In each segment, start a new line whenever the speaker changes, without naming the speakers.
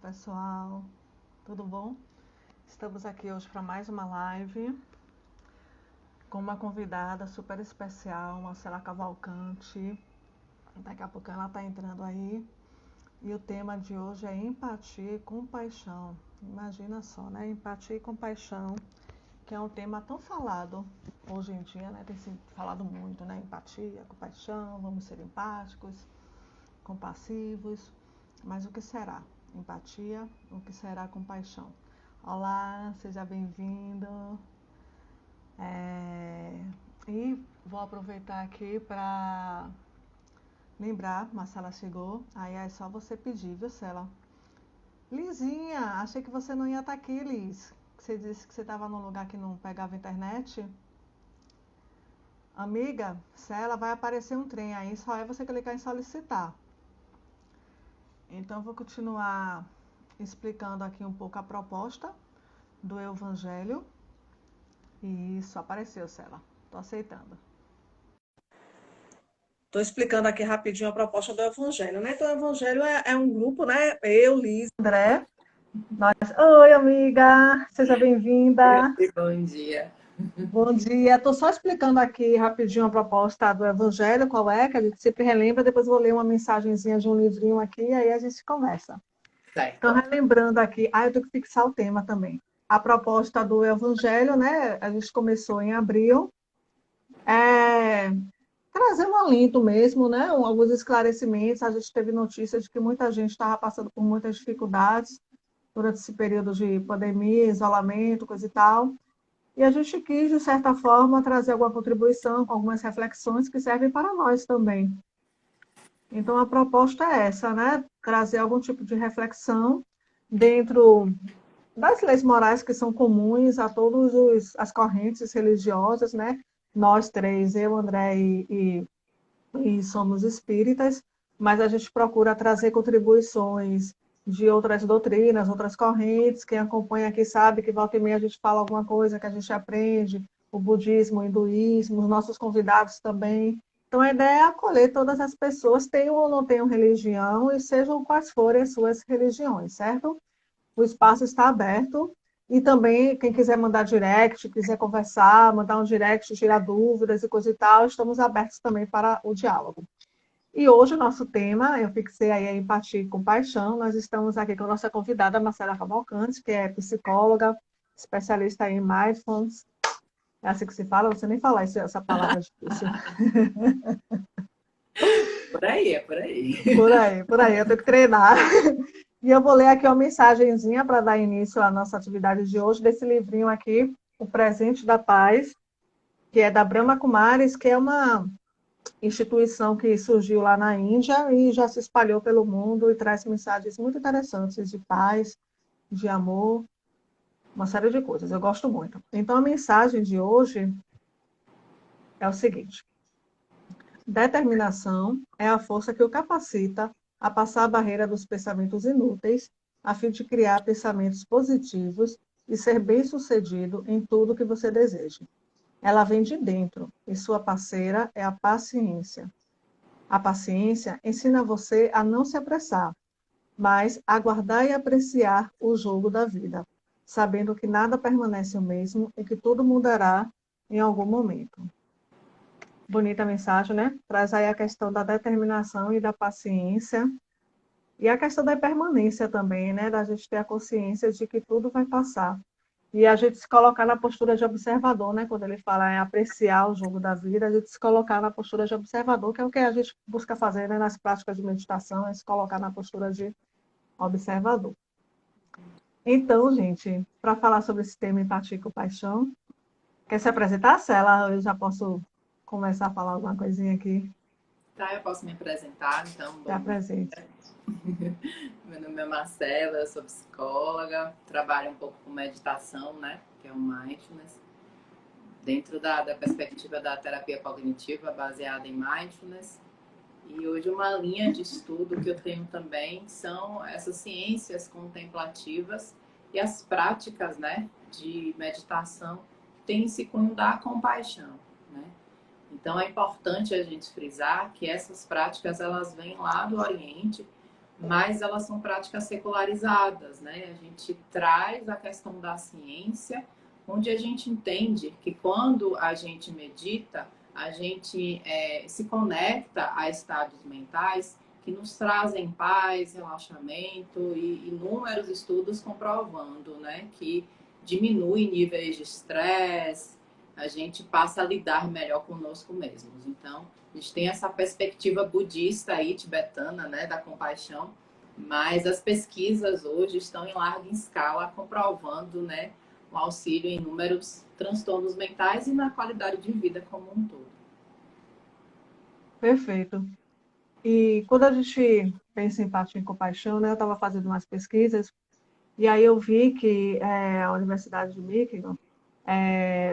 pessoal, tudo bom? Estamos aqui hoje para mais uma live com uma convidada super especial, Marcela Cavalcante. Daqui a pouco ela está entrando aí. E o tema de hoje é empatia e compaixão. Imagina só, né? Empatia e compaixão, que é um tema tão falado hoje em dia, né? Tem sido falado muito, né? Empatia, compaixão, vamos ser empáticos, compassivos. Mas o que será empatia? O que será compaixão? Olá, seja bem-vindo. E vou aproveitar aqui para lembrar, Marcela chegou, aí é só você pedir, viu, Cela? Lizinha, achei que você não ia estar aqui, Liz. Você disse que você estava num lugar que não pegava internet. Amiga, Cela, vai aparecer um trem aí, só é você clicar em solicitar. Então, vou continuar explicando aqui um pouco a proposta do Evangelho. Isso, apareceu, Cela. Estou aceitando. Estou explicando aqui rapidinho a proposta do Evangelho, né? Então, o Evangelho é um grupo, né? Eu, Liz, André. Oi, amiga, seja bem-vinda.
Bom dia.
Bom dia. Estou só explicando aqui rapidinho a proposta do Evangelho, qual é, que a gente sempre relembra, depois vou ler uma mensagenzinha de um livrinho aqui, aí a gente conversa. Então,
Certo.
relembrando aqui, eu tenho que fixar o tema também. A proposta do Evangelho, né? A gente começou em abril. É, trazer um alento mesmo, né? Alguns esclarecimentos. A gente teve notícia de que muita gente estava passando por muitas dificuldades durante esse período de pandemia, isolamento, coisa e tal. E a gente quis, de certa forma, trazer alguma contribuição com algumas reflexões que servem para nós também. Então, a proposta é essa, né? Trazer algum tipo de reflexão dentro das leis morais que são comuns a todas as correntes religiosas, né? Nós três, eu, André e somos espíritas, mas a gente procura trazer contribuições de outras doutrinas, outras correntes. Quem acompanha aqui sabe que volta e meia a gente fala alguma coisa que a gente aprende, o budismo, o hinduísmo, os nossos convidados também. Então, a ideia é acolher todas as pessoas, tenham ou não tenham religião, e sejam quais forem as suas religiões, certo? O espaço está aberto. E também, quem quiser mandar direct, quiser conversar, mandar um direct, tirar dúvidas e coisa e tal, estamos abertos também para o diálogo. E hoje o nosso tema, eu fixei aí a empatia e compaixão. Nós estamos aqui com a nossa convidada, Marcela Cavalcante, que é psicóloga, especialista em mindfulness. É assim que se fala? Você nem falar essa palavra difícil.
Por aí, é por aí.
Por aí, eu tenho que treinar. E eu vou ler aqui uma mensagenzinha para dar início à nossa atividade de hoje, desse livrinho aqui, O Presente da Paz, que é da Brahma Kumaris, que é uma instituição que surgiu lá na Índia e já se espalhou pelo mundo e traz mensagens muito interessantes de paz, de amor, uma série de coisas. Eu gosto muito. Então, a mensagem de hoje é o seguinte: determinação é a força que o capacita a passar a barreira dos pensamentos inúteis, a fim de criar pensamentos positivos e ser bem-sucedido em tudo que você deseja. Ela vem de dentro e sua parceira é a paciência. A paciência ensina você a não se apressar, mas aguardar e apreciar o jogo da vida, sabendo que nada permanece o mesmo e que tudo mudará em algum momento. Bonita mensagem, né? Traz aí a questão da determinação e da paciência e a questão da permanência também, né? Da gente ter a consciência de que tudo vai passar. E a gente se colocar na postura de observador, né? Quando ele fala em apreciar o jogo da vida, a gente se colocar na postura de observador, que é o que a gente busca fazer, né? Nas práticas de meditação, é se colocar na postura de observador. Então, gente, para falar sobre esse tema empatia e compaixão, quer se apresentar, Cela? Eu já posso começar a falar alguma coisinha aqui.
Tá, eu posso me apresentar, então,
Se
bom
apresente.
dia. Meu nome é Marcela, eu sou psicóloga, trabalho um pouco com meditação, né? Que é o mindfulness, dentro da perspectiva da terapia cognitiva baseada em mindfulness. E hoje uma linha de estudo que eu tenho também são essas ciências contemplativas e as práticas, né, de meditação têm esse cunho da compaixão, né? Então é importante a gente frisar que essas práticas elas vêm lá do Oriente, mas elas são práticas secularizadas, né? A gente traz a questão da ciência, onde a gente entende que quando a gente medita, a gente se conecta a estados mentais que nos trazem paz, relaxamento e inúmeros estudos comprovando, né, que diminui níveis de estresse, a gente passa a lidar melhor conosco mesmos. Então, a gente tem essa perspectiva budista aí, tibetana, né, da compaixão, mas as pesquisas hoje estão em larga escala comprovando, né, o auxílio em inúmeros transtornos mentais e na qualidade de vida como um todo.
Perfeito. E quando a gente pensa em empatia e compaixão, né, eu estava fazendo umas pesquisas e aí eu vi que a Universidade de Michigan,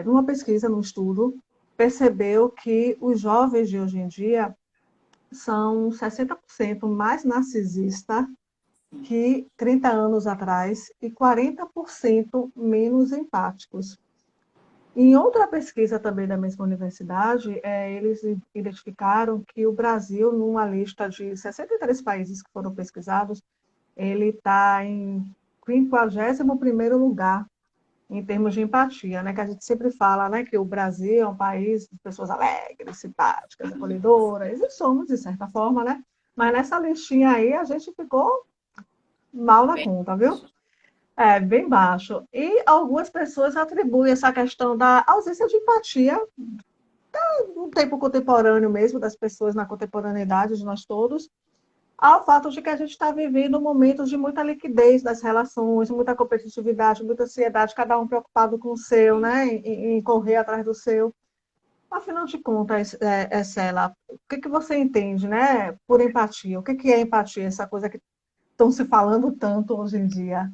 numa pesquisa, num estudo, percebeu que os jovens de hoje em dia são 60% mais narcisistas que 30 anos atrás e 40% menos empáticos. Em outra pesquisa também da mesma universidade, eles identificaram que o Brasil, numa lista de 63 países que foram pesquisados, ele está em 51º lugar em termos de empatia, né? Que a gente sempre fala, né, que o Brasil é um país de pessoas alegres, simpáticas, acolhedoras, e somos, de certa forma, né? Mas nessa listinha aí a gente ficou mal na
Bem,
conta, viu? É, bem baixo. E algumas pessoas atribuem essa questão da ausência de empatia no tempo contemporâneo mesmo, das pessoas na contemporaneidade de nós todos, ao fato de que a gente está vivendo momentos de muita liquidez das relações, muita competitividade, muita ansiedade, cada um preocupado com o seu, né, em correr atrás do seu. Afinal de contas, Cela, o que que você entende, né, por empatia? O que que é empatia, essa coisa que estão se falando tanto hoje em dia?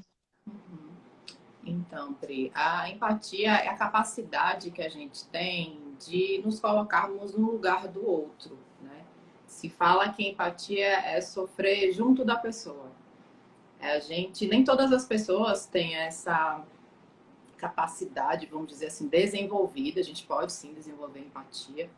então, Pri, a empatia é a capacidade que a gente tem de nos colocarmos no lugar do outro, né? Se fala que empatia é sofrer junto da pessoa. A gente, nem todas as pessoas têm essa capacidade, vamos dizer assim, desenvolvida. A gente pode sim desenvolver empatia.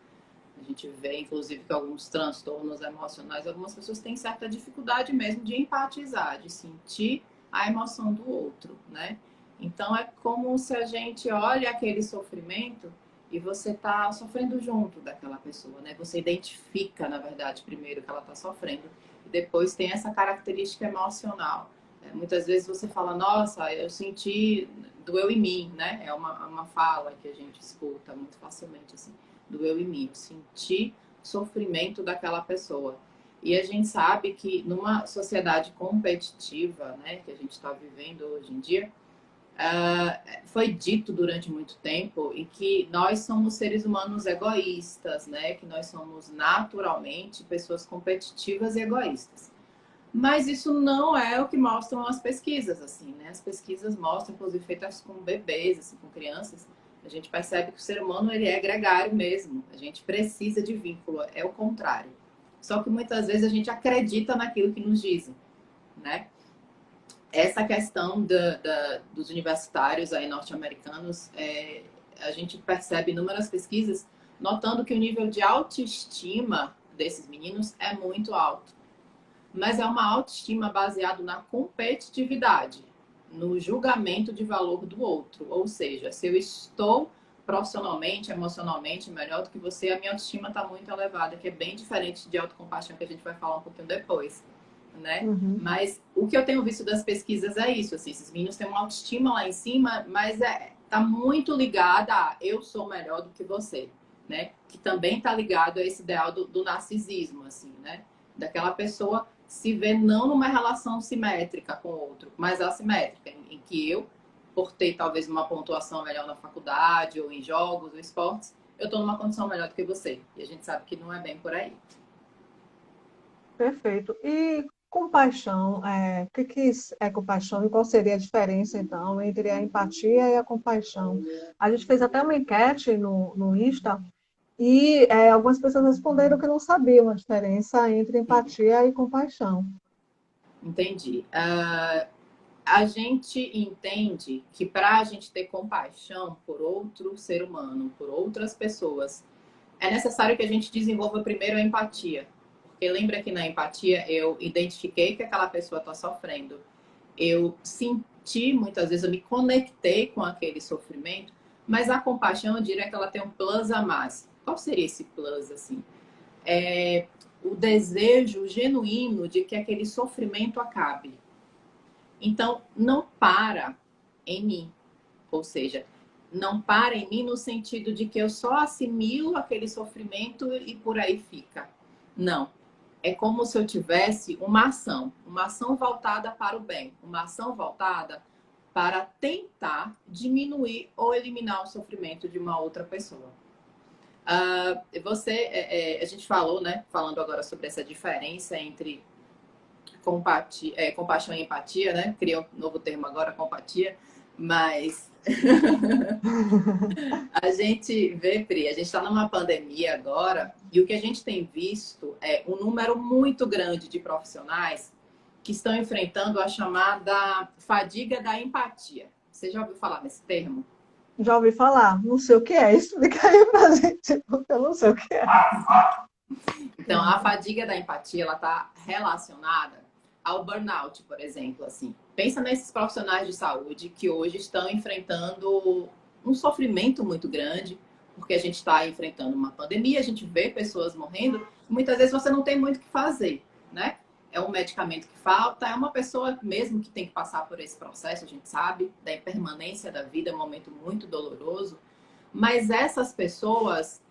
A gente vê, inclusive, que alguns transtornos emocionais, algumas pessoas têm certa dificuldade mesmo de empatizar, de sentir a emoção do outro, né? Então, é como se a gente olha aquele sofrimento e você está sofrendo junto daquela pessoa, né? Você identifica, na verdade, primeiro que ela está sofrendo e depois tem essa característica emocional. Muitas vezes você fala, nossa, eu senti, doeu em mim, né? É uma fala que a gente escuta muito facilmente, assim, doeu em mim, eu senti sofrimento daquela pessoa. E a gente sabe que numa sociedade competitiva, né, que a gente está vivendo hoje em dia, foi dito durante muito tempo e que nós somos seres humanos egoístas, né, que nós somos naturalmente pessoas competitivas e egoístas. Mas isso não é o que mostram as pesquisas, assim, né? As pesquisas mostram, inclusive feitas com bebês, assim, com crianças, a gente percebe que o ser humano ele é gregário mesmo. A gente precisa de vínculo, é o contrário. Só que muitas vezes a gente acredita naquilo que nos dizem, né? Essa questão dos universitários aí norte-americanos, a gente percebe inúmeras pesquisas notando que o nível de autoestima desses meninos é muito alto. Mas é uma autoestima baseada na competitividade, no julgamento de valor do outro. Ou seja, se eu estou profissionalmente, emocionalmente melhor do que você, a minha autoestima está muito elevada, que é bem diferente de autocompaixão, que a gente vai falar um pouquinho depois, né?
Uhum.
Mas o que eu tenho visto das pesquisas é isso, assim, esses meninos têm uma autoestima lá em cima, mas tá muito ligada a eu sou melhor do que você, né? Que também tá ligado a esse ideal do narcisismo, assim, né? Daquela pessoa se vê não numa relação simétrica com o outro, mas assimétrica, em que eu, por ter talvez uma pontuação melhor na faculdade, ou em jogos, ou esportes, eu estou numa condição melhor do que você. E a gente sabe que não é bem por aí.
Perfeito. E compaixão, o que que é compaixão e qual seria a diferença, então, entre a empatia e a compaixão? A gente fez até uma enquete no Insta e algumas pessoas responderam que não sabiam a diferença entre empatia e compaixão.
Entendi. A gente entende que para a gente ter compaixão por outro ser humano, por outras pessoas, é necessário que a gente desenvolva primeiro a empatia. Porque lembra que na empatia eu identifiquei que aquela pessoa está sofrendo. Eu senti, muitas vezes, eu me conectei com aquele sofrimento, mas a compaixão, eu diria que ela tem um plus a mais. Qual seria esse plus, assim? É o desejo genuíno de que aquele sofrimento acabe. Então, não para em mim. Ou seja, não para em mim no sentido de que eu só assimilo aquele sofrimento e por aí fica. Não. É como se eu tivesse uma ação voltada para o bem, uma ação voltada para tentar diminuir ou eliminar o sofrimento de uma outra pessoa. A gente falou, né? Falando agora sobre essa diferença entre compaixão e empatia, né? Criou um novo termo agora, compatia, mas a gente vê, Pri, a gente está numa pandemia agora e o que a gente tem visto é um número muito grande de profissionais que estão enfrentando a chamada fadiga da empatia. Você já ouviu falar nesse termo?
Já ouvi falar, não sei o que é, explica aí pra gente, porque eu não sei o que é.
Então, a fadiga da empatia, ela está relacionada ao burnout, por exemplo, assim. Pensa nesses profissionais de saúde que hoje estão enfrentando um sofrimento muito grande, porque a gente está enfrentando uma pandemia, a gente vê pessoas morrendo, muitas vezes você não tem muito o que fazer, né? É um medicamento que falta, é uma pessoa mesmo que tem que passar por esse processo, a gente sabe, da impermanência da vida, é um momento muito doloroso, mas essas pessoas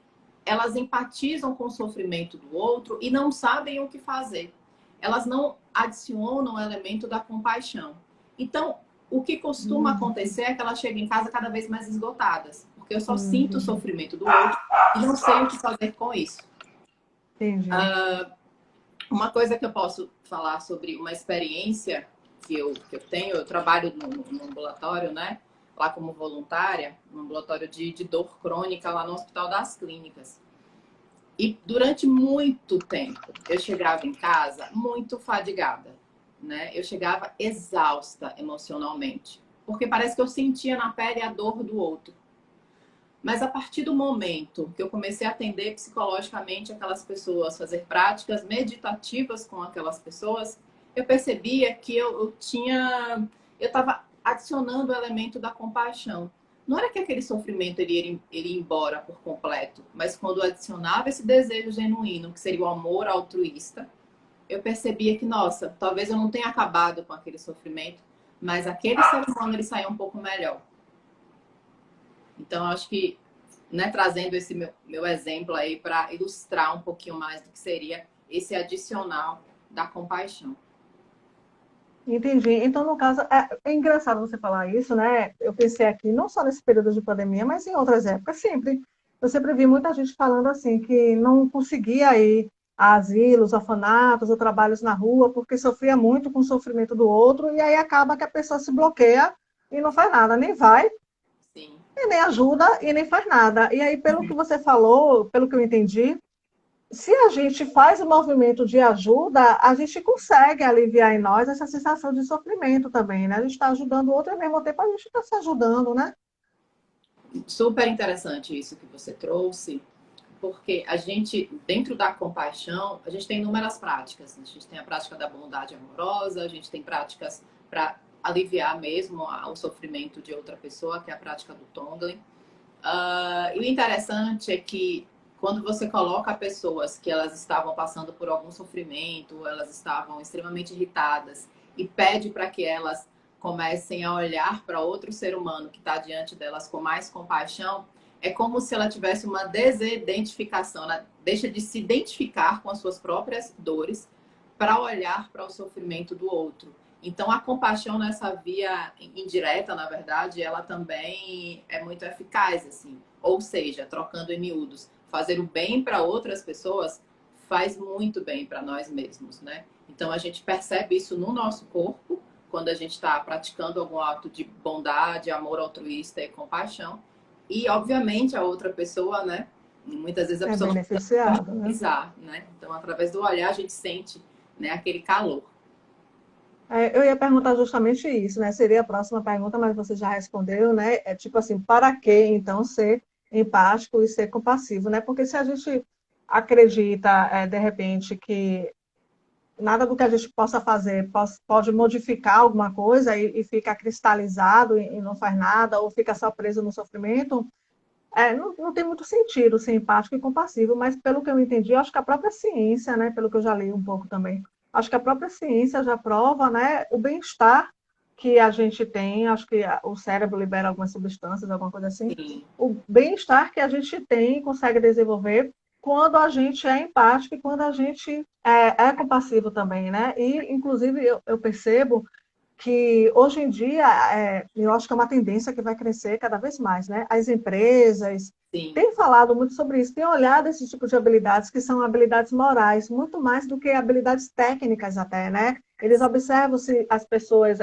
elas empatizam com o sofrimento do outro e não sabem o que fazer. Elas não adicionam o elemento da compaixão. Então, o que costuma acontecer é que elas chegam em casa cada vez mais esgotadas, porque eu só sinto o sofrimento do outro e não sei o que fazer com isso.
Entendi.
Uma coisa que eu posso falar sobre uma experiência que eu tenho, eu trabalho no ambulatório, né? Lá como voluntária, no ambulatório de dor crônica, lá no Hospital das Clínicas. E durante muito tempo, eu chegava em casa muito fadigada, né? Eu chegava exausta emocionalmente, porque parece que eu sentia na pele a dor do outro. Mas a partir do momento que eu comecei a atender psicologicamente aquelas pessoas, fazer práticas meditativas com aquelas pessoas, eu percebia que eu estava adicionando o elemento da compaixão. Não era que aquele sofrimento ele ia embora por completo, mas quando eu adicionava esse desejo genuíno, que seria o amor altruísta, eu percebia que, nossa, talvez eu não tenha acabado com aquele sofrimento, mas aquele ser humano ele saiu um pouco melhor. Então, eu acho que, né, trazendo esse meu exemplo aí para ilustrar um pouquinho mais do que seria esse adicional da compaixão.
Entendi. Então, no caso, é engraçado você falar isso, né? Eu pensei aqui, não só nesse período de pandemia, mas em outras épocas, sempre. Eu sempre vi muita gente falando assim, que não conseguia ir a asilos, orfanatos ou trabalhos na rua, porque sofria muito com o sofrimento do outro, e aí acaba que a pessoa se bloqueia e não faz nada, nem vai,
Sim.
e nem ajuda, e nem faz nada. E aí, pelo que você falou, pelo que eu entendi, se a gente faz o movimento de ajuda, a gente consegue aliviar em nós essa sensação de sofrimento também, né? A gente está ajudando o outro e ao mesmo tempo a gente está se ajudando, né?
Super interessante isso que você trouxe, porque a gente, dentro da compaixão, a gente tem inúmeras práticas. A gente tem a prática da bondade amorosa, a gente tem práticas para aliviar mesmo o sofrimento de outra pessoa, que é a prática do Tonglen. E o interessante é que quando você coloca pessoas que elas estavam passando por algum sofrimento, elas estavam extremamente irritadas e pede para que elas comecem a olhar para outro ser humano que está diante delas com mais compaixão, é como se ela tivesse uma desidentificação, ela deixa de se identificar com as suas próprias dores para olhar para o sofrimento do outro. Então, a compaixão nessa via indireta, na verdade, ela também é muito eficaz, assim. Ou seja, trocando em miúdos, fazer o bem para outras pessoas faz muito bem para nós mesmos, né? Então, a gente percebe isso no nosso corpo, quando a gente está praticando algum ato de bondade, amor altruísta e compaixão. E, obviamente, a outra pessoa, né? Muitas vezes a pessoa não
beneficiada, né?
precisa, né? Então, através do olhar, a gente sente, né, aquele calor.
Eu ia perguntar justamente isso, né? Seria a próxima pergunta, mas você já respondeu, né? É tipo assim, para que então ser empático e ser compassivo, né? Porque se a gente acredita, de repente, que nada do que a gente possa fazer pode modificar alguma coisa e fica cristalizado e não faz nada, ou fica só preso no sofrimento, não tem muito sentido ser empático e compassivo, mas pelo que eu entendi, eu acho que a própria ciência, né, pelo que eu já li um pouco também, acho que a própria ciência já prova, né, o bem-estar que a gente tem, acho que o cérebro libera algumas substâncias, alguma coisa assim,
Sim,
o bem-estar que a gente tem, consegue desenvolver quando a gente é empático e quando a gente é compassivo também, né? E, inclusive, eu percebo que hoje em dia, eu acho que é uma tendência que vai crescer cada vez mais, né? As empresas
sim.
têm falado muito sobre isso, têm olhado esse tipo de habilidades que são habilidades morais, muito mais do que habilidades técnicas até, né? Eles observam se as pessoas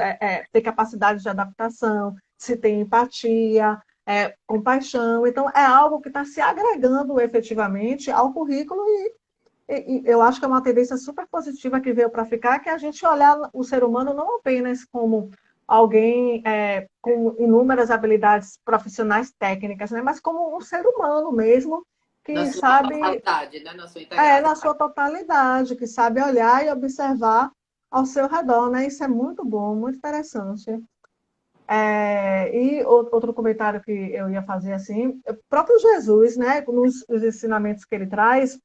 têm capacidade de adaptação, se têm empatia, compaixão. Então, é algo que está se agregando efetivamente ao currículo e eu acho que é uma tendência super positiva que veio para ficar, que é a gente olhar o ser humano não apenas como alguém com inúmeras habilidades profissionais técnicas, né, mas como um ser humano mesmo,
Na
que
sua
sabe,
totalidade, né? Na sua integralidade.
na sua totalidade, que sabe olhar e observar ao seu redor, né? Isso é muito bom, muito interessante. E outro comentário que eu ia fazer assim, o próprio Jesus, né, nos ensinamentos que ele traz,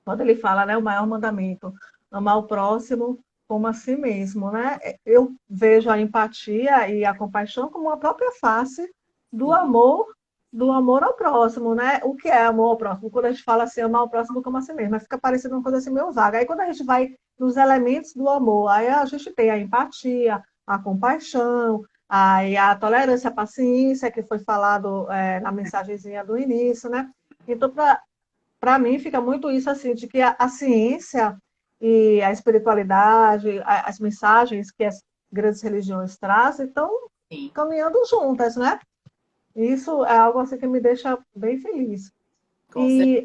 quando ele fala, né, o maior mandamento, amar o próximo como a si mesmo, né? Eu vejo a empatia e a compaixão como a própria face do
Sim,
amor, do amor ao próximo, né? O que é amor ao próximo? Quando a gente fala assim, amar o próximo como a si mesmo, mas fica parecendo uma coisa assim meio vaga. Aí quando a gente vai nos elementos do amor, aí a gente tem a empatia, a compaixão, aí a tolerância, a paciência, que foi falado na mensagenzinha do início, né? Então, para mim fica muito isso assim, de que a ciência e a espiritualidade, as mensagens que as grandes religiões trazem, estão
sim.
caminhando juntas, né? Isso é algo assim que me deixa bem feliz.
Com certeza.
E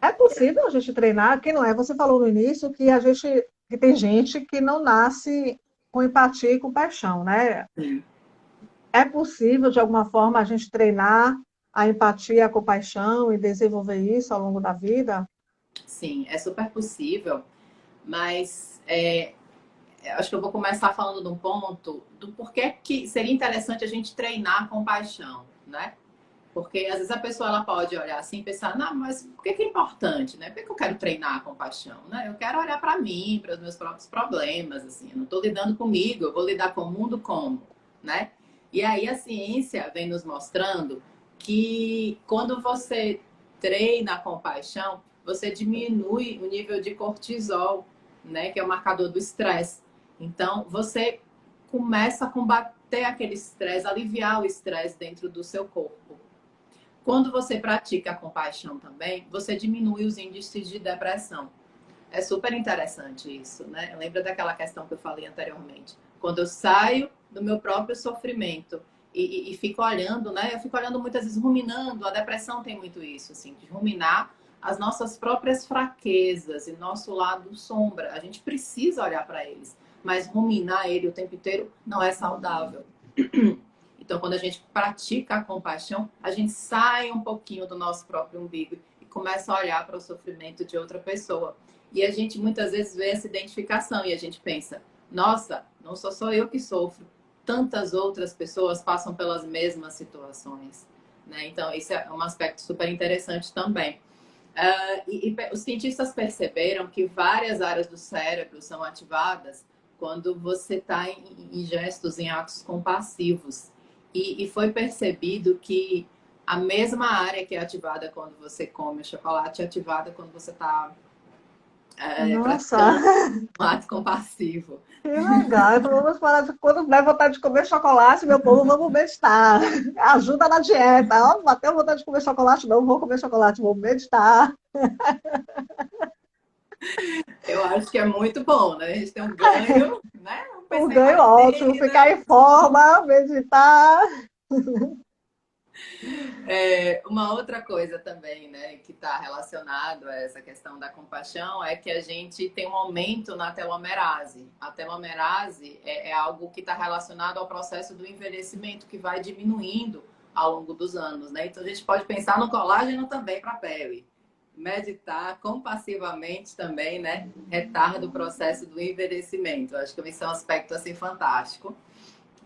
é possível a gente treinar, que não é? Você falou no início que a gente, que tem gente que não nasce com empatia e compaixão, né? É possível, de alguma forma, a gente treinar a empatia, a compaixão e desenvolver isso ao longo da vida?
Sim, é super possível, mas acho que eu vou começar falando de um ponto do porquê que seria interessante a gente treinar compaixão, né? Porque às vezes a pessoa ela pode olhar assim e pensar, não, mas por que é importante, né? Por que eu quero treinar a compaixão, né? Eu quero olhar para mim, para os meus próprios problemas, assim. Eu não estou lidando comigo, eu vou lidar com o mundo como, né? E aí a ciência vem nos mostrando que quando você treina a compaixão, você diminui o nível de cortisol, né? Que é o marcador do estresse. Então, você começa a combater aquele estresse, aliviar o estresse dentro do seu corpo. Quando você pratica a compaixão também, você diminui os índices de depressão. É super interessante isso, né? Lembra daquela questão que eu falei anteriormente? Quando eu saio do meu próprio sofrimento e fico olhando, né? Eu fico olhando muitas vezes, ruminando. A depressão tem muito isso, assim, de ruminar as nossas próprias fraquezas e nosso lado sombra. A gente precisa olhar para eles, mas ruminar ele o tempo inteiro não é saudável. Então, quando a gente pratica a compaixão, a gente sai um pouquinho do nosso próprio umbigo e começa a olhar para o sofrimento de outra pessoa. E a gente muitas vezes vê essa identificação e a gente pensa: nossa, não sou só eu que sofro, tantas outras pessoas passam pelas mesmas situações. Né? Então, esse é um aspecto super interessante também. Os cientistas perceberam que várias áreas do cérebro são ativadas quando você está em gestos, em atos compassivos. E foi percebido que a mesma área que é ativada quando você come o chocolate é ativada quando você está
Nossa,
praticando um ato compassivo.
que legal. Então vamos falar de quando der vontade de comer chocolate, meu povo, vamos meditar. Ajuda na dieta. Ó, bateu vontade de comer chocolate, não vou comer chocolate, vou meditar.
Eu acho que é muito bom, né? A gente tem um ganho, né?
Um
Pensar em
ganho ótimo, ficar
quarentena.
em forma, meditar.
Uma outra coisa também, né, que está relacionado a essa questão da compaixão é que a gente tem um aumento na telomerase. A telomerase é algo que está relacionado ao processo do envelhecimento, que vai diminuindo ao longo dos anos, né? Então a gente pode pensar no colágeno também para a pele. Meditar compassivamente também, né? Retarda o processo do envelhecimento. Acho que isso é um aspecto assim fantástico,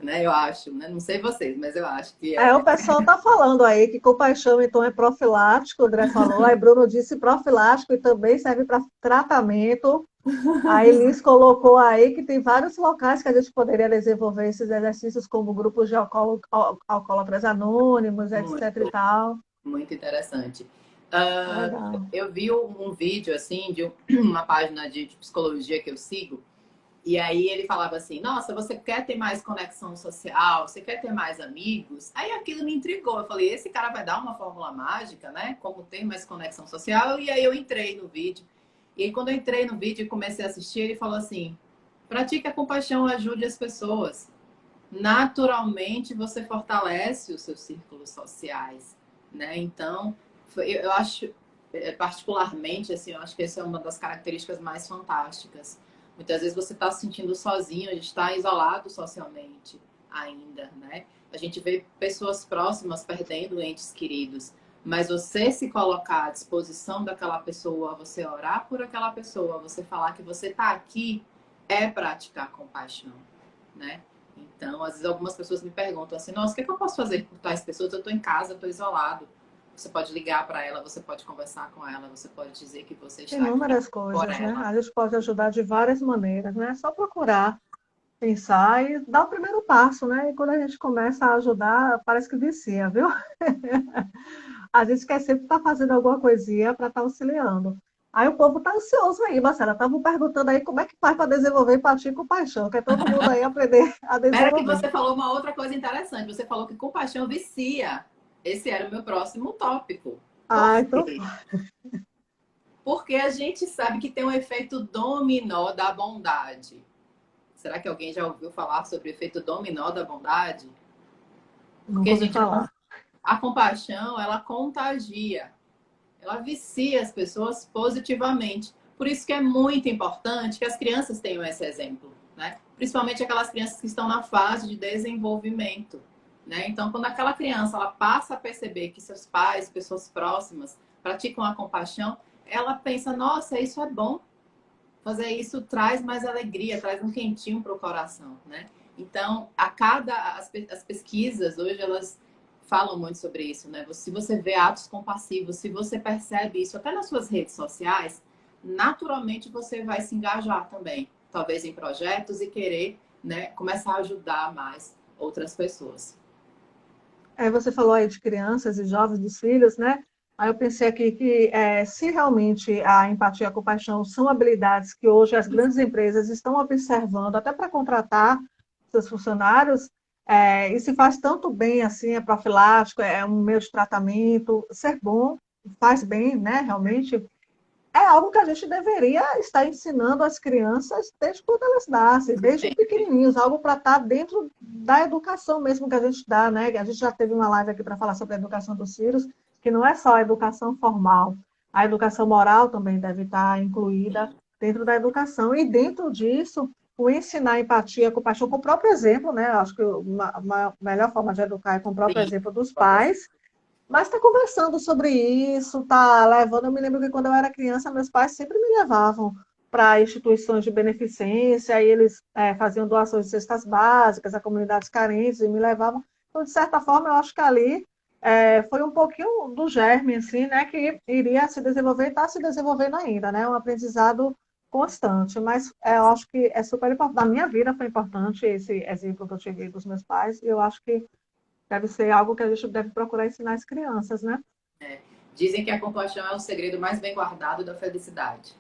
né? Eu acho, né? Não sei vocês, mas eu acho que
O pessoal está falando aí que compaixão, então, é profilático, o André falou. Aí Bruno disse profilático e também serve para tratamento. Aí Liz colocou aí que tem vários locais que a gente poderia desenvolver esses exercícios, como grupos de alcoólatras anônimos, etc e
muito,
tal.
muito interessante. Ah,
Legal.
eu vi um vídeo assim de uma página de psicologia que eu sigo. E aí ele falava assim, nossa, você quer ter mais conexão social? Você quer ter mais amigos? Aí aquilo me intrigou. Eu falei, esse cara vai dar uma fórmula mágica, né? Como ter mais conexão social? E aí eu entrei no vídeo. E aí quando eu entrei no vídeo e comecei a assistir, ele falou assim, pratique a compaixão, ajude as pessoas. Naturalmente você fortalece os seus círculos sociais, né? Então, eu acho, particularmente, assim, eu acho que essa é uma das características mais fantásticas. Muitas vezes você está se sentindo sozinho, a gente está isolado socialmente ainda, né? A gente vê pessoas próximas perdendo entes queridos, mas você se colocar à disposição daquela pessoa, você orar por aquela pessoa, você falar que você está aqui, é praticar compaixão, né? Então, às vezes algumas pessoas me perguntam assim, nossa, o que é que eu posso fazer por tais pessoas? Eu estou em casa, eu estou isolado. Você pode ligar para ela, você pode conversar com ela, você pode dizer que você está aqui
Inúmeras
por
coisas, né?
ela.
A gente pode ajudar de várias maneiras, né? É só procurar, pensar e dar o primeiro passo, né? E quando a gente começa a ajudar, parece que vicia, viu? A gente quer sempre estar fazendo alguma coisinha para estar auxiliando. Aí o povo está ansioso aí, Marcela. Estavam perguntando aí como é que faz para desenvolver empatia e compaixão, quer todo mundo aí aprender a
Espera que
desenvolver.
você falou uma outra coisa interessante. Você falou que compaixão vicia. Esse era o meu próximo tópico. Por
Então
quê? Porque a gente sabe que tem um efeito dominó da bondade. Será que alguém já ouviu falar sobre o efeito dominó da bondade?
nunca
Porque,
ouvi
gente,
falar.
a compaixão, ela contagia. Ela vicia as pessoas positivamente. Por isso que é muito importante que as crianças tenham esse exemplo, né? Principalmente aquelas crianças que estão na fase de desenvolvimento, né? Então, quando aquela criança ela passa a perceber que seus pais, pessoas próximas, praticam a compaixão, ela pensa: nossa, isso é bom. Fazer isso traz mais alegria, traz um quentinho para o coração, né? Então, as pesquisas hoje elas falam muito sobre isso, né? Se você vê atos compassivos, se você percebe isso até nas suas redes sociais, naturalmente você vai se engajar também, talvez em projetos e querer, né, começar a ajudar mais outras pessoas.
Você falou aí de crianças e jovens, dos filhos, né? Aí eu pensei aqui que se realmente a empatia e a compaixão são habilidades que hoje as grandes empresas estão observando, até para contratar seus funcionários, e se faz tanto bem assim, é profilático, é um meio de tratamento, ser bom, faz bem, né? Realmente, é algo que a gente deveria estar ensinando às crianças desde quando elas nascem, desde
Sempre.
pequenininhos, algo para estar dentro da educação mesmo que a gente dá, né? A gente já teve uma live aqui para falar sobre a educação dos filhos, que não é só a educação formal, a educação moral também deve estar incluída
Sim,
dentro da educação, e dentro disso, o ensinar empatia, compaixão com o próprio exemplo, né? Eu acho que uma melhor forma de educar é com o próprio
sim.
exemplo dos pais, mas está conversando sobre isso, está levando. Eu me lembro que quando eu era criança, meus pais sempre me levavam para instituições de beneficência, e eles faziam doações de cestas básicas a comunidades carentes e me levavam. Então, de certa forma, eu acho que ali foi um pouquinho do germe, assim, né, que iria se desenvolver e está se desenvolvendo ainda, né, um aprendizado constante. Mas eu acho que é super importante. Na minha vida foi importante esse exemplo que eu tive dos meus pais, e eu acho que deve ser algo que a gente deve procurar ensinar as crianças, né?
Dizem que a compaixão é o segredo mais bem guardado da felicidade.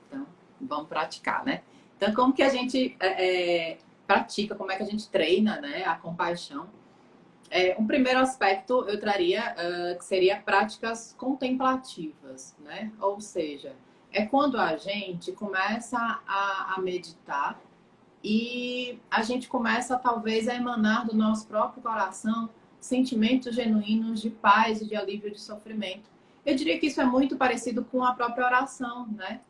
Então, vamos praticar, né? Então, como que a gente pratica, como é que a gente treina, né, a compaixão? Um primeiro aspecto eu traria que seria práticas contemplativas, né? Ou seja, é quando a gente começa a meditar e a gente começa talvez a emanar do nosso próprio coração sentimentos genuínos de paz e de alívio de sofrimento. Eu diria que isso é muito parecido com a própria oração, né?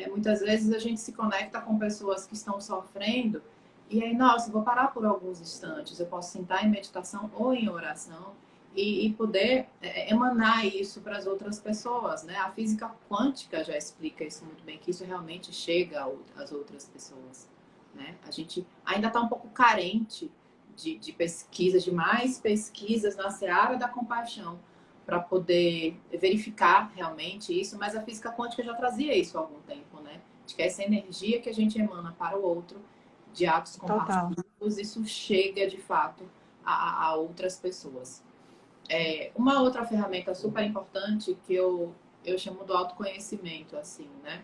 Muitas vezes a gente se conecta com pessoas que estão sofrendo e aí, nossa, vou parar por alguns instantes, eu posso sentar em meditação ou em oração e poder emanar isso para as outras pessoas, né? A física quântica já explica isso muito bem, que isso realmente chega às outras pessoas, né? A gente ainda está um pouco carente de pesquisas, de mais pesquisas na seara da compaixão para poder verificar realmente isso, mas a física quântica já trazia isso há algum tempo, né? De que essa energia que a gente emana para o outro, de atos
Total.
compassivos, isso chega de fato a outras pessoas. Uma outra ferramenta super importante que eu chamo do autoconhecimento, assim, né?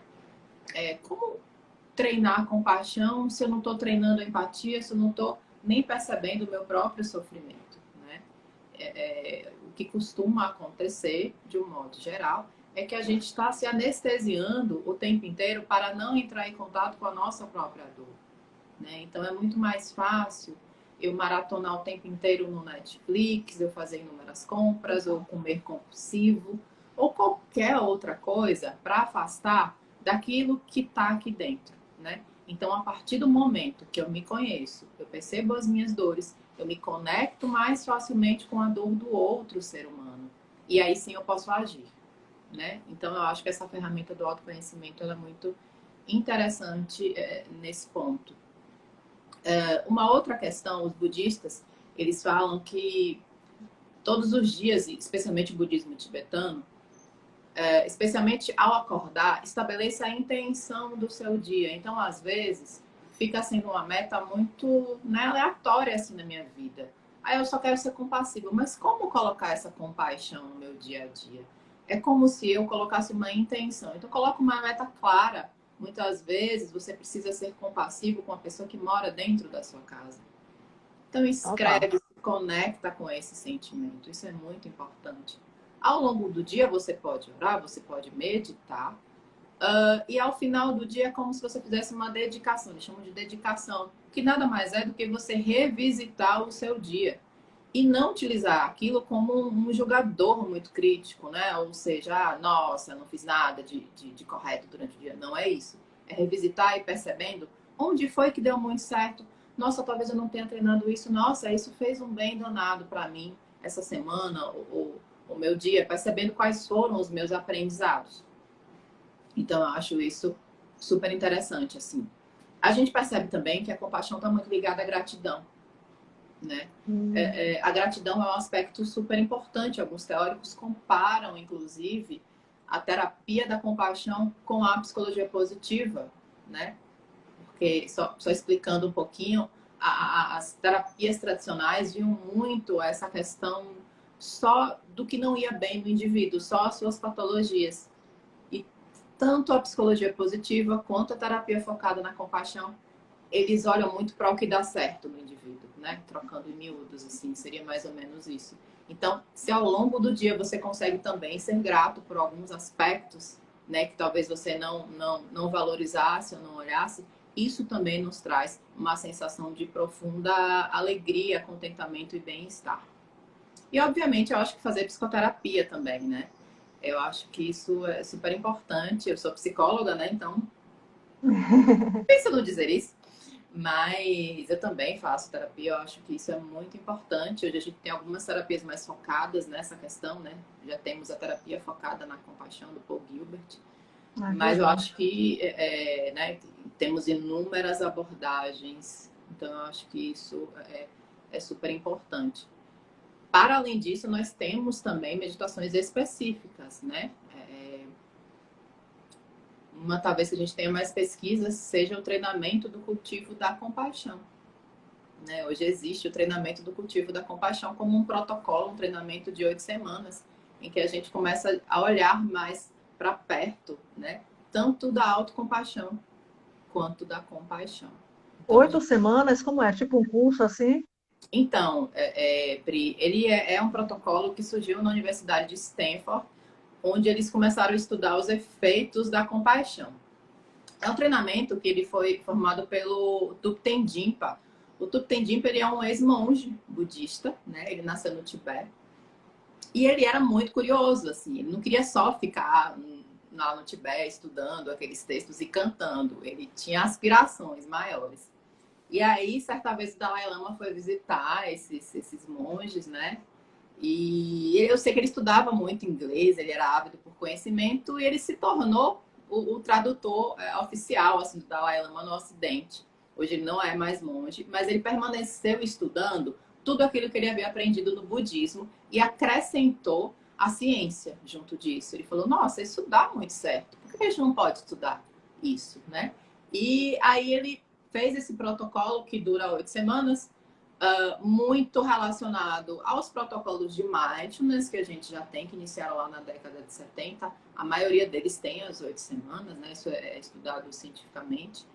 Como treinar a compaixão se eu não estou treinando a empatia, se eu não estou nem percebendo o meu próprio sofrimento, né? O que costuma acontecer, de um modo geral, é que a gente está se anestesiando o tempo inteiro para não entrar em contato com a nossa própria dor, né? Então é muito mais fácil eu maratonar o tempo inteiro no Netflix, eu fazer inúmeras compras, ou comer compulsivo, ou qualquer outra coisa para afastar daquilo que está aqui dentro, né? Então, a partir do momento que eu me conheço, eu percebo as minhas dores, eu me conecto mais facilmente com a dor do outro ser humano. E aí sim eu posso agir, né? Então, eu acho que essa ferramenta do autoconhecimento ela é muito interessante nesse ponto. Uma outra questão, os budistas, eles falam que todos os dias, especialmente o budismo tibetano, especialmente ao acordar, estabeleça a intenção do seu dia. Então, às vezes, fica sendo uma meta muito, né, aleatória assim na minha vida. Aí eu só quero ser compassiva, mas como colocar essa compaixão no meu dia a dia? É como se eu colocasse uma intenção. Então, coloca uma meta clara. Muitas vezes você precisa ser compassivo com a pessoa que mora dentro da sua casa. Então,
Total.
escreve, se conecta com esse sentimento. Isso é muito importante. Ao longo do dia, você pode orar, você pode meditar. E ao final do dia, é como se você fizesse uma dedicação. Eles chamam de dedicação. Que nada mais é do que você revisitar o seu dia. E não utilizar aquilo como um julgador muito crítico, né? Ou seja, nossa, não fiz nada de correto durante o dia. Não é isso. É revisitar e percebendo onde foi que deu muito certo. Nossa, talvez eu não tenha treinado isso. Nossa, isso fez um bem danado para mim essa semana, ou o meu dia, percebendo quais foram os meus aprendizados. Então, eu acho isso super interessante, assim. A gente percebe também que a compaixão está muito ligada à gratidão, né? A gratidão é um aspecto super importante. Alguns teóricos comparam, inclusive, a terapia da compaixão com a psicologia positiva, né? Porque, só explicando um pouquinho, as terapias tradicionais viam muito essa questão só do que não ia bem no indivíduo, só as suas patologias. E tanto a psicologia positiva quanto a terapia focada na compaixão, eles olham muito para o que dá certo no indivíduo, né? Trocando em miúdos, assim, seria mais ou menos isso. Então, se ao longo do dia você consegue também ser grato por alguns aspectos, né, que talvez você não valorizasse ou não olhasse, isso também nos traz uma sensação de profunda alegria, contentamento e bem-estar. E, obviamente, eu acho que fazer psicoterapia também, né? Eu acho que isso é super importante. Eu sou psicóloga, né? Então, pensa no dizer isso. Mas eu também faço terapia, eu acho que isso é muito importante. Hoje a gente tem algumas terapias mais focadas nessa questão, né? Já temos a terapia focada na compaixão do Paul Gilbert.
Ah, que
Mas eu
legal.
acho que né, temos inúmeras abordagens, então eu acho que isso é super importante. Para além disso, nós temos também meditações específicas, né? Uma talvez que a gente tenha mais pesquisas seja o treinamento do cultivo da compaixão. Né? Hoje existe o treinamento do cultivo da compaixão como um protocolo, um treinamento de 8 semanas, em que a gente começa a olhar mais para perto, né? Tanto da autocompaixão quanto da compaixão. Então,
8 semanas, como é? Tipo um curso assim?
Pri, ele é um protocolo que surgiu na Universidade de Stanford, onde eles começaram a estudar os efeitos da compaixão. É um treinamento que ele foi formado pelo Thupten Jinpa. O Thupten Jinpa ele é um ex-monge budista, né? Ele nasceu no Tibete. E ele era muito curioso, assim. Ele não queria só ficar lá no Tibete estudando aqueles textos e cantando. Ele tinha aspirações maiores. E aí, certa vez, o Dalai Lama foi visitar esses monges, né? E eu sei que ele estudava muito inglês, ele era ávido por conhecimento e ele se tornou o tradutor oficial assim, do Dalai Lama no Ocidente. Hoje ele não é mais monge, mas ele permaneceu estudando tudo aquilo que ele havia aprendido no budismo e acrescentou a ciência junto disso. Ele falou, nossa, isso dá muito certo. Por que a gente não pode estudar isso, né? E aí ele fez esse protocolo que dura 8 semanas, muito relacionado aos protocolos de mindfulness que a gente já tem, que iniciaram lá na década de 70. A maioria deles tem as 8 semanas, né? Isso é estudado cientificamente.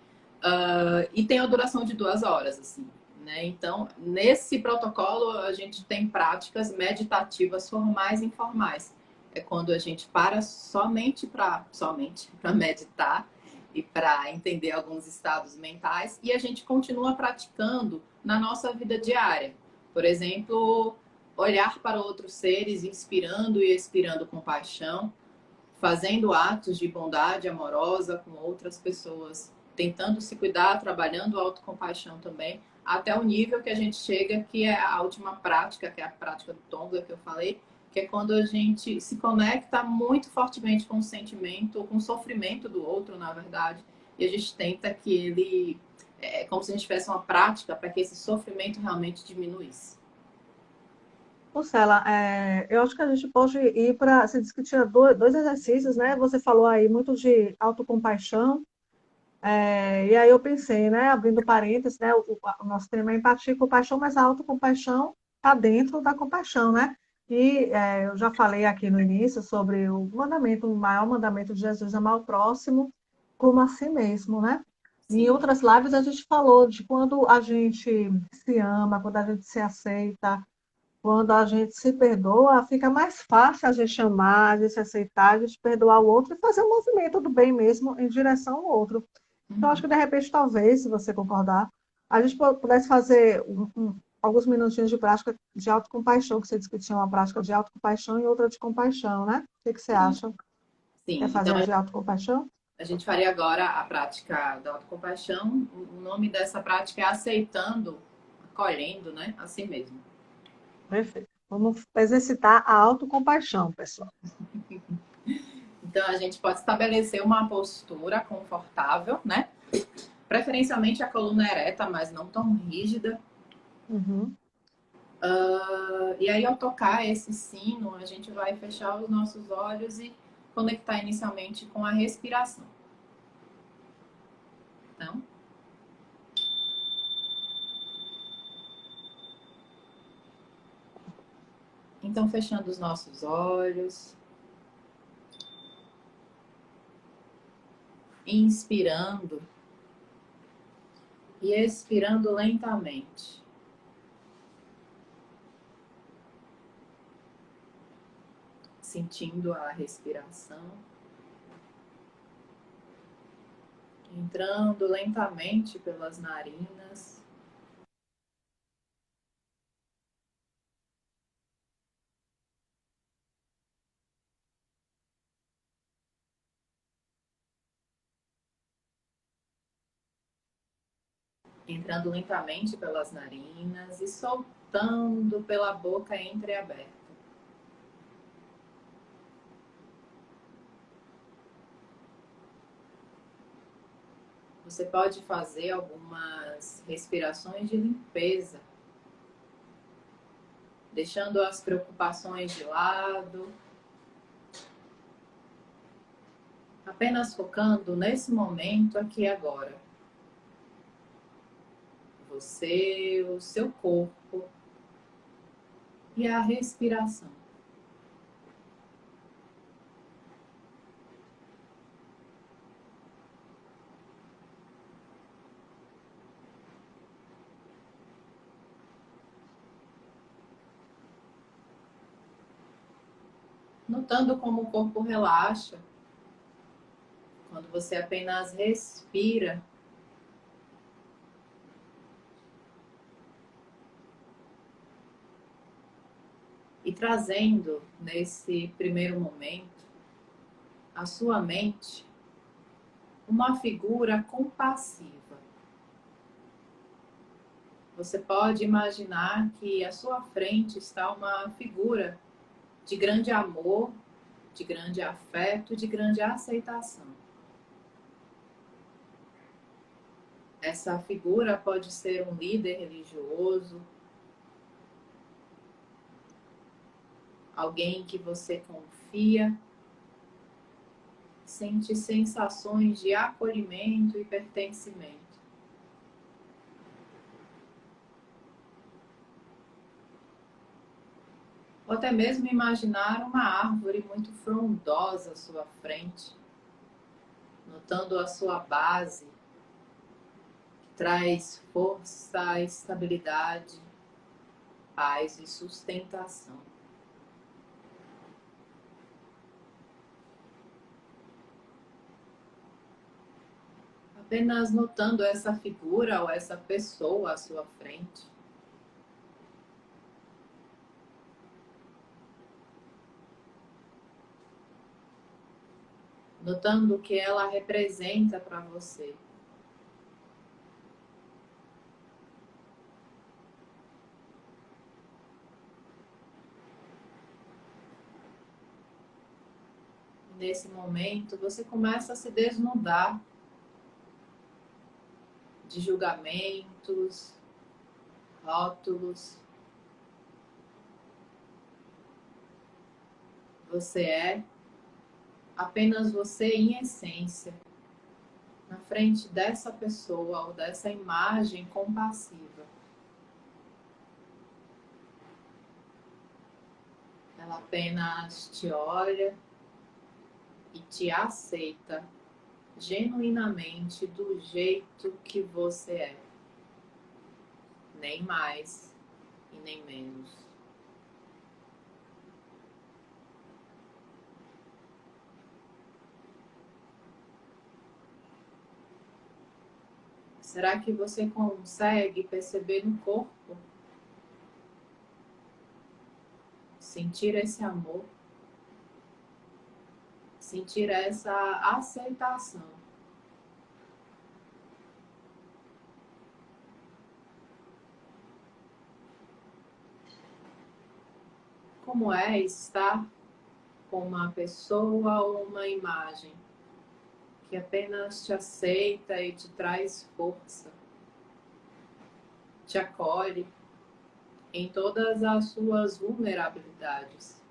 E tem a duração de 2 horas, assim. Né? Então, nesse protocolo, a gente tem práticas meditativas formais e informais. É quando a gente para somente para meditar e para entender alguns estados mentais e a gente continua praticando na nossa vida diária. Por exemplo, olhar para outros seres, inspirando e expirando compaixão, fazendo atos de bondade amorosa com outras pessoas, tentando se cuidar, trabalhando a autocompaixão também, até o nível que a gente chega, que é a última prática, que é a prática do Tonglen que eu falei, que é quando a gente se conecta muito fortemente com o sentimento, ou com o sofrimento do outro, na verdade, e a gente tenta que ele, como se a gente tivesse uma prática para que esse sofrimento realmente diminuísse.
Marcela, eu acho que a gente pode ir para. Você disse que tinha dois exercícios, né? Você falou aí muito de autocompaixão, e aí eu pensei, né? Abrindo parênteses, né? O nosso tema é empatia e compaixão, mas a autocompaixão está dentro da compaixão, né? E eu já falei aqui no início sobre o mandamento, o maior mandamento de Jesus, amar o próximo como a si mesmo, né? E em
Sim.
outras lives a gente falou de quando a gente se ama, quando a gente se aceita, quando a gente se perdoa, fica mais fácil a gente amar, a gente se aceitar, a gente perdoar o outro e fazer um movimento do bem mesmo em direção ao outro. Então, acho que de repente, talvez, se você concordar, a gente pudesse fazer alguns minutinhos de prática de autocompaixão, que você disse que tinha uma prática de autocompaixão e outra de compaixão, né? O que que você
Sim,
acha? Quer
sim.
fazer
Então,
a de autocompaixão?
a gente faria agora a prática da autocompaixão. O nome dessa prática é aceitando, acolhendo, né? A si mesmo.
Perfeito. Vamos exercitar a autocompaixão, pessoal.
Então, a gente pode estabelecer uma postura confortável, né? Preferencialmente a coluna ereta, mas não tão rígida.
Uhum.
E aí, ao tocar esse sino, a gente vai fechar os nossos olhos e conectar inicialmente com a respiração. Então, fechando os nossos olhos, inspirando e expirando lentamente. Sentindo a respiração, entrando lentamente pelas narinas, entrando lentamente pelas narinas e soltando pela boca entreaberta. Você pode fazer algumas respirações de limpeza, deixando as preocupações de lado, apenas focando nesse momento aqui e agora. Você, o seu corpo e a respiração. Notando como o corpo relaxa quando você apenas respira e trazendo nesse primeiro momento a sua mente uma figura compassiva. você pode imaginar que à sua frente está uma figura de grande amor, de grande afeto, de grande aceitação. Essa figura pode ser um líder religioso, alguém que você confia, sente sensações de acolhimento e pertencimento. Ou até mesmo imaginar uma árvore muito frondosa à sua frente, notando a sua base, que traz força, estabilidade, paz e sustentação. Apenas notando essa figura ou essa pessoa à sua frente. Notando o que ela representa para você. Nesse momento, você começa a se desnudar de julgamentos, rótulos. Você é apenas você em essência, na frente dessa pessoa ou dessa imagem compassiva. Ela apenas te olha e te aceita genuinamente do jeito que você é. Nem mais e nem menos. Será que você consegue perceber no corpo? Sentir esse amor? Sentir essa aceitação? Como é estar com uma pessoa ou uma imagem que apenas te aceita e te traz força, te acolhe em todas as suas vulnerabilidades?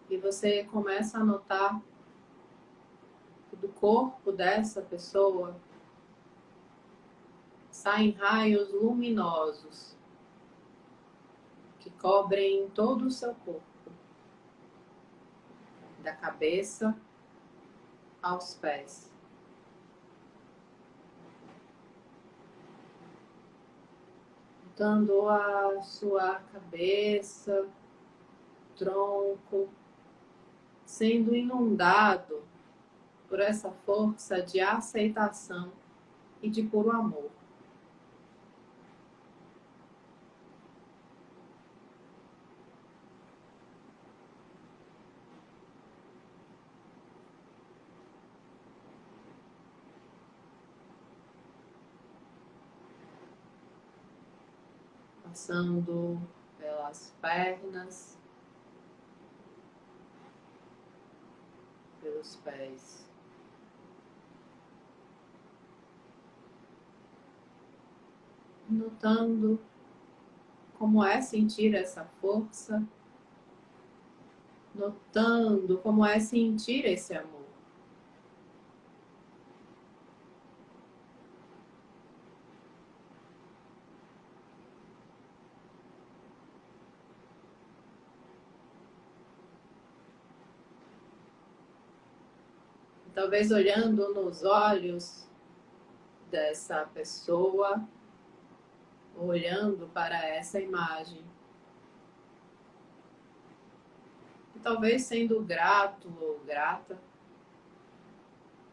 E você começa a notar que do corpo dessa pessoa saem raios luminosos que cobrem todo o seu corpo, da cabeça aos pés. Notando a sua cabeça, tronco, sendo inundado por essa força de aceitação e de puro amor. Passando pelas pernas, pelos pés. Notando como é sentir essa força, notando como é sentir esse amor. Talvez olhando nos olhos dessa pessoa, olhando para essa imagem. E talvez sendo grato ou grata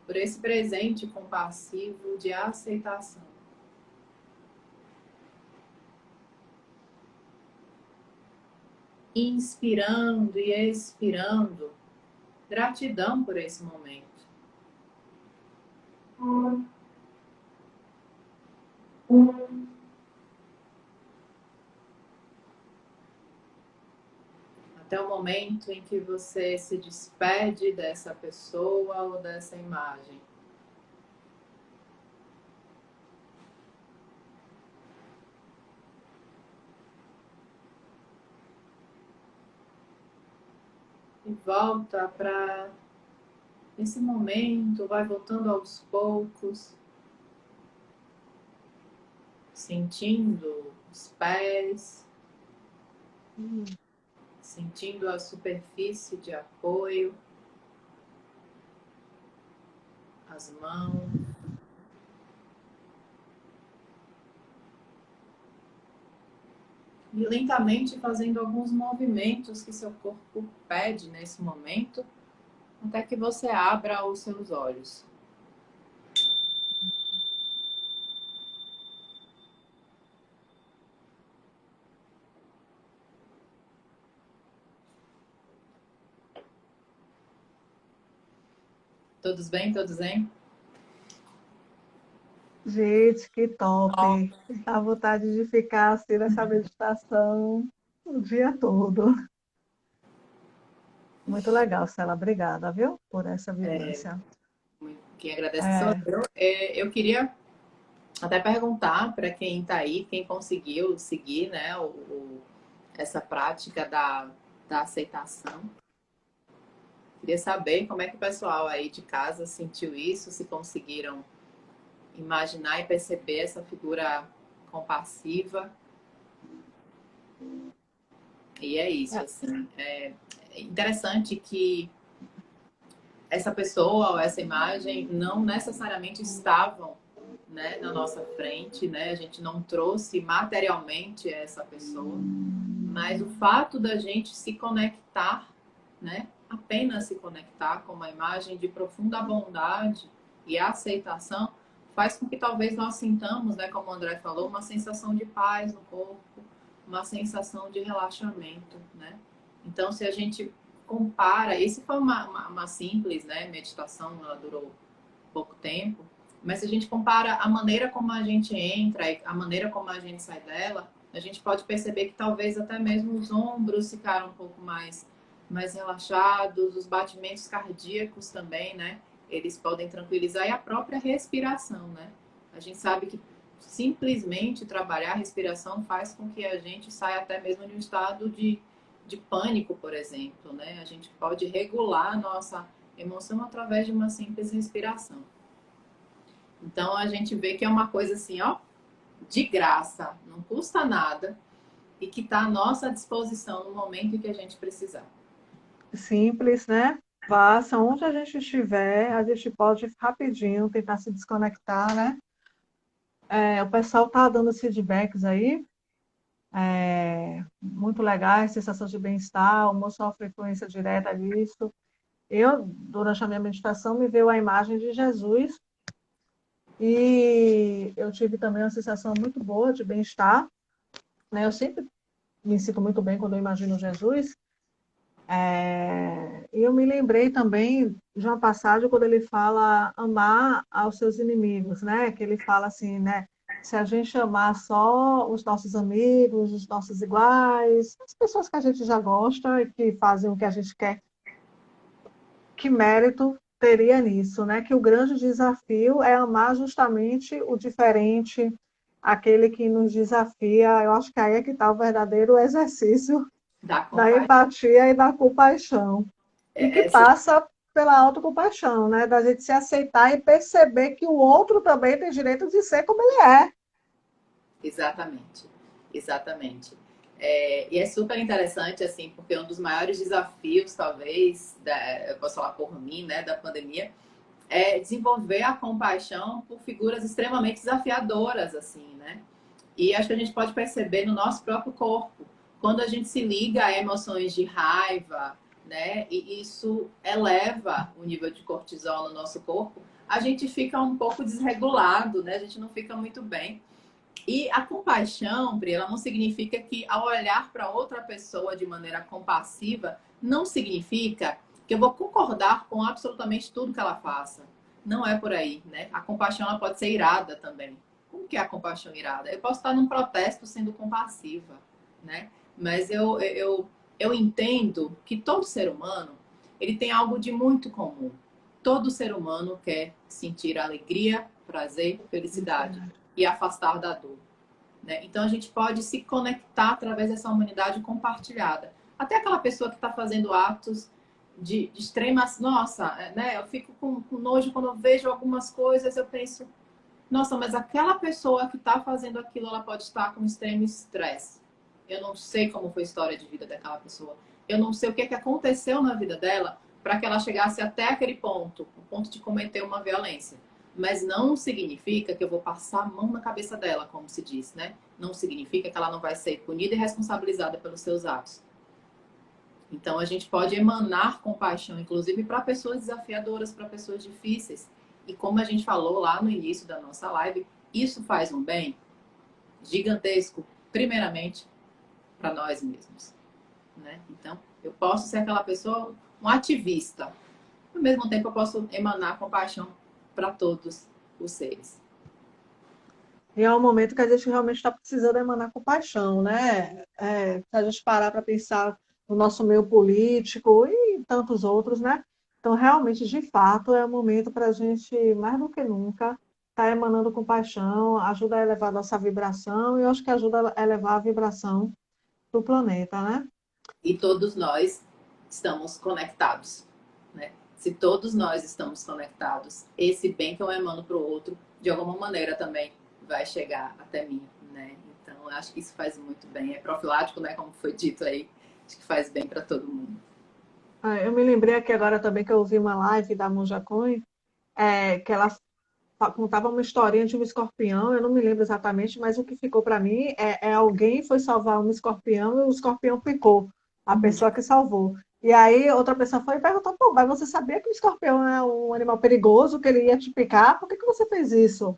por esse presente compassivo de aceitação. inspirando e expirando gratidão por esse momento. Até o momento em que você se despede dessa pessoa ou dessa imagem. E volta para esse momento, vai voltando aos poucos, sentindo os pés, sentindo a superfície de apoio, as mãos. E lentamente fazendo alguns movimentos que seu corpo pede nesse momento, até que você abra os seus olhos. Todos bem? Todos bem?
Gente, que top! Dá vontade de ficar assim nessa meditação o dia todo. Muito legal, Cela. Obrigada, viu, por essa vivência.
Quem agradece sou
É,
eu. Eu queria até perguntar para quem está aí, quem conseguiu seguir, né, essa prática da aceitação. Queria saber como é que o pessoal aí de casa sentiu isso, se conseguiram imaginar e perceber essa figura compassiva. E é isso, assim. É interessante que essa pessoa ou essa imagem não necessariamente estavam, né, na nossa frente, né? A gente não trouxe materialmente essa pessoa, mas o fato da gente se conectar, né, apenas se conectar com uma imagem de profunda bondade e aceitação faz com que talvez nós sintamos, né, como o André falou, uma sensação de paz no corpo, uma sensação de relaxamento, né? Então, se a gente compara, esse foi uma simples, né, meditação, ela durou pouco tempo, mas se a gente compara a maneira como a gente entra e a maneira como a gente sai dela, a gente pode perceber que talvez até mesmo os ombros ficaram um pouco mais relaxados, os batimentos cardíacos também, né? Eles podem tranquilizar e a própria respiração, né? A gente sabe que simplesmente trabalhar a respiração faz com que a gente saia até mesmo de um estado de pânico, por exemplo, né? A gente pode regular a nossa emoção através de uma simples respiração. Então a gente vê que é uma coisa assim, ó, de graça, não custa nada e que está à nossa disposição no momento em que a gente precisar.
simples, né? Faça onde a gente estiver, a gente pode rapidinho tentar se desconectar, né? O pessoal está dando os feedbacks aí, muito legais, sensação de bem-estar, almoço uma frequência direta disso. Eu, durante a minha meditação, me veio a imagem de Jesus e eu tive também uma sensação muito boa de bem-estar, né? Eu sempre me sinto muito bem quando eu imagino Jesus. E eu me lembrei também de uma passagem quando ele fala amar aos seus inimigos, né? Que ele fala assim, né? Se a gente amar só os nossos amigos, os nossos iguais, as pessoas que a gente já gosta e que fazem o que a gente quer, que mérito teria nisso, né? Que o grande desafio é amar justamente o diferente, aquele que nos desafia. Eu acho que aí é que está o verdadeiro exercício
Da
da
compaixão.
empatia e da compaixão. E que
Essa,
passa pela autocompaixão, né? Da gente se aceitar e perceber que o outro também tem direito de ser como ele é.
exatamente, exatamente. E é super interessante, assim, porque um dos maiores desafios, talvez, eu posso falar por mim, né, da pandemia, é desenvolver a compaixão por figuras extremamente desafiadoras, assim, né? E acho que a gente pode perceber no nosso próprio corpo, quando a gente se liga a emoções de raiva, né? E isso eleva o nível de cortisol no nosso corpo, a gente fica um pouco desregulado, né? A gente não fica muito bem. E a compaixão, Pri, ela não significa que ao olhar para outra pessoa de maneira compassiva, não significa que eu vou concordar com absolutamente tudo que ela faça. Não é por aí, né? A compaixão ela pode ser irada também. Como que é a compaixão irada? Eu posso estar num protesto sendo compassiva, né? Mas eu entendo que todo ser humano, ele tem algo de muito comum. Todo ser humano quer sentir alegria, prazer, felicidade e afastar da dor, né? Então a gente pode se conectar através dessa humanidade compartilhada. Até aquela pessoa que está fazendo atos de extrema... Nossa, né? Eu fico com nojo quando eu vejo algumas coisas, eu penso, nossa, mas aquela pessoa que está fazendo aquilo, ela pode estar com extremo estresse. Eu não sei como foi a história de vida daquela pessoa. Eu não sei o que aconteceu na vida dela para que ela chegasse até aquele ponto, o ponto de cometer uma violência. Mas não significa que eu vou passar a mão na cabeça dela, como se diz, né? Não significa que ela não vai ser punida e responsabilizada pelos seus atos. Então, a gente pode emanar compaixão, inclusive para pessoas desafiadoras, para pessoas difíceis. E como a gente falou lá no início da nossa live, isso faz um bem gigantesco, primeiramente, para nós mesmos, né? Então, eu posso ser aquela pessoa, um ativista. Ao mesmo tempo, eu posso emanar compaixão para todos os seres.
E é um momento que a gente realmente está precisando emanar compaixão, né? Se a gente parar para pensar no nosso meio político e tantos outros, né? Então, realmente, de fato, é um momento para a gente, mais do que nunca, estar emanando compaixão, ajuda a elevar a nossa vibração e eu acho que ajuda a elevar a vibração do planeta, né?
E todos nós estamos conectados, né? Se todos nós estamos conectados, esse bem que eu emano para o outro, de alguma maneira também vai chegar até mim, né? Então, eu acho que isso faz muito bem. É profilático, né? Como foi dito aí. Acho que faz bem para todo mundo.
Eu me lembrei aqui agora também que eu ouvi uma live da Monja Coen, que ela contava uma historinha de um escorpião, eu não me lembro exatamente, mas o que ficou para mim alguém foi salvar um escorpião e o escorpião picou a pessoa que salvou. E aí outra pessoa foi e perguntou, pô, mas você sabia que o escorpião é um animal perigoso, que ele ia te picar? Por que que você fez isso?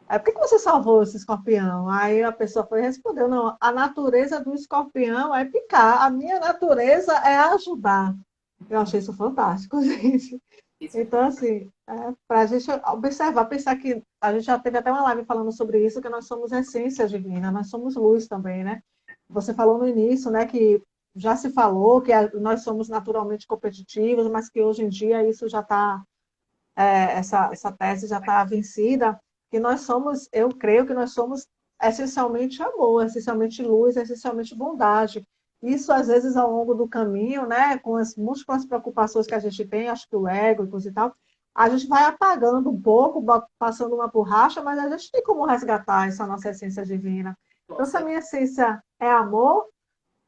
Por que que você salvou esse escorpião? Aí a pessoa foi e respondeu, não, a natureza do escorpião é picar, a minha natureza é ajudar. Eu achei isso fantástico, gente.
Isso é
Então, assim, para a gente observar, pensar que a gente já teve até uma live falando sobre isso, que nós somos essência divina, nós somos luz também, né? Você falou no início, né, que já se falou que nós somos naturalmente competitivos, mas que hoje em dia isso já está, essa tese já está vencida, que nós somos, eu creio que nós somos essencialmente amor, essencialmente luz, essencialmente bondade. Isso, às vezes, ao longo do caminho, né, com as múltiplas preocupações que a gente tem, acho que o ego e coisa e tal, a gente vai apagando um pouco, passando uma borracha, mas a gente tem como resgatar essa nossa essência divina. Então, se a minha essência é amor,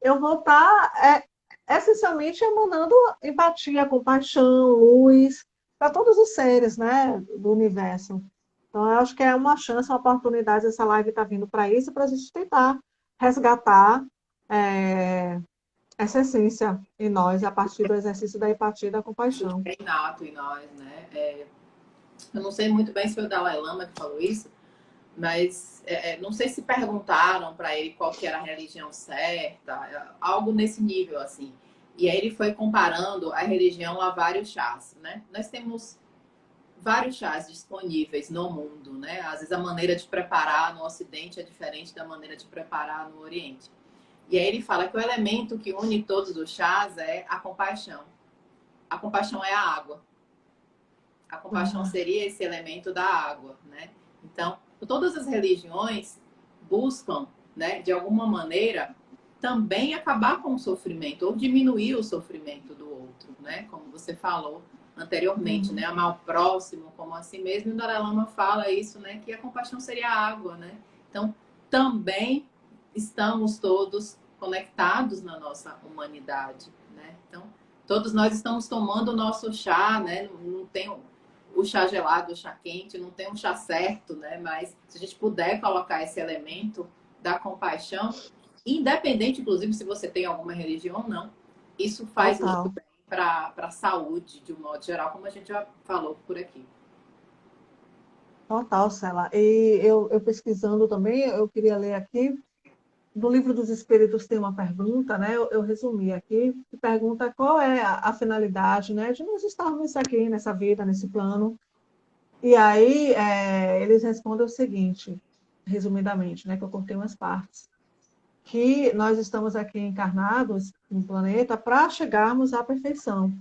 eu vou estar essencialmente emanando empatia, compaixão, luz para todos os seres, né, do universo. Então, eu acho que é uma chance, uma oportunidade, essa live está vindo para isso, para a gente tentar resgatar é, essa essência em nós, a partir do exercício da empatia e da compaixão.
é inato em nós, né? Eu não sei muito bem se foi o Dalai Lama que falou isso, mas não sei se perguntaram para ele qual que era a religião certa, algo nesse nível, assim. E aí ele foi comparando a religião a vários chás, né? Nós temos vários chás disponíveis no mundo, né? Às vezes a maneira de preparar no Ocidente é diferente da maneira de preparar no Oriente. E aí ele fala que o elemento que une todos os chás é a compaixão. A compaixão é a água. A compaixão seria esse elemento da água, né? Então, todas as religiões buscam, né, de alguma maneira, também acabar com o sofrimento ou diminuir o sofrimento do outro, né? Como você falou anteriormente, né? Amar o próximo como a si mesmo. E o Dalai Lama fala isso, né? Que a compaixão seria a água, né? Então, também estamos todos conectados na nossa humanidade, né? Então, todos nós estamos tomando o nosso chá, né? Não tem o chá gelado, o chá quente, não tem um chá certo, né? Mas se a gente puder colocar esse elemento da compaixão, independente, inclusive, se você tem alguma religião ou não, isso faz muito
Total.
bem para a saúde, de um modo geral, como a gente já falou por aqui.
Total, Cela. E eu pesquisando também, eu queria ler aqui, do Livro dos Espíritos tem uma pergunta, né? Eu resumi aqui, que pergunta qual é a finalidade, né, de nós estarmos aqui nessa vida, nesse plano. E aí eles respondem o seguinte, resumidamente, né, que eu cortei umas partes, que nós estamos aqui encarnados no planeta para chegarmos à perfeição.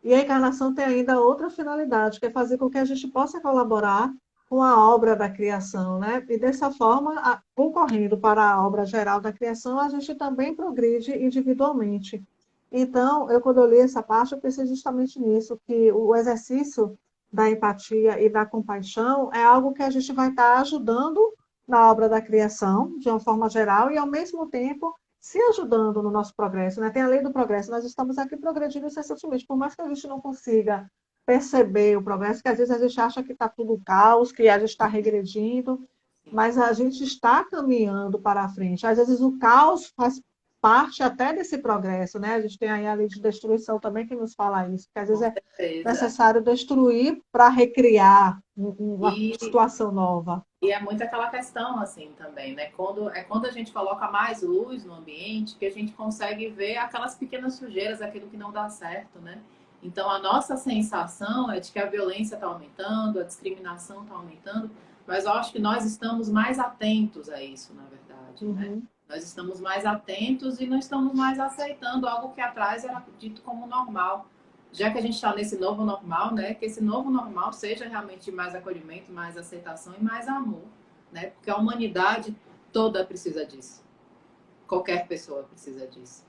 E a encarnação tem ainda outra finalidade, que é fazer com que a gente possa colaborar com a obra da criação, né? E dessa forma, concorrendo para a obra geral da criação, a gente também progride individualmente. Então, quando eu li essa parte, eu pensei justamente nisso, que o exercício da empatia e da compaixão é algo que a gente vai estar ajudando na obra da criação, de uma forma geral, e ao mesmo tempo se ajudando no nosso progresso, né? Tem a lei do progresso, nós estamos aqui progredindo incessantemente, por mais que a gente não consiga perceber o progresso, que às vezes a gente acha que está tudo caos, que a gente está regredindo, mas a gente está caminhando para a frente. Às vezes o caos faz parte até desse progresso, né? A gente tem aí a lei de destruição também que nos fala isso, que às vezes
Com
é
certeza.
necessário destruir para recriar uma
E,
situação nova.
e é muito aquela questão, assim, também, né? Quando a gente coloca mais luz no ambiente que a gente consegue ver aquelas pequenas sujeiras, aquilo que não dá certo, né? Então, a nossa sensação é de que a violência está aumentando, a discriminação está aumentando, mas eu acho que nós estamos mais atentos a isso, na verdade, né?
Uhum.
Nós estamos mais atentos e não estamos mais aceitando algo que atrás era dito como normal. Já que a gente está nesse novo normal, né, que esse novo normal seja realmente mais acolhimento, mais aceitação e mais amor, né? Porque a humanidade toda precisa disso. Qualquer pessoa precisa disso,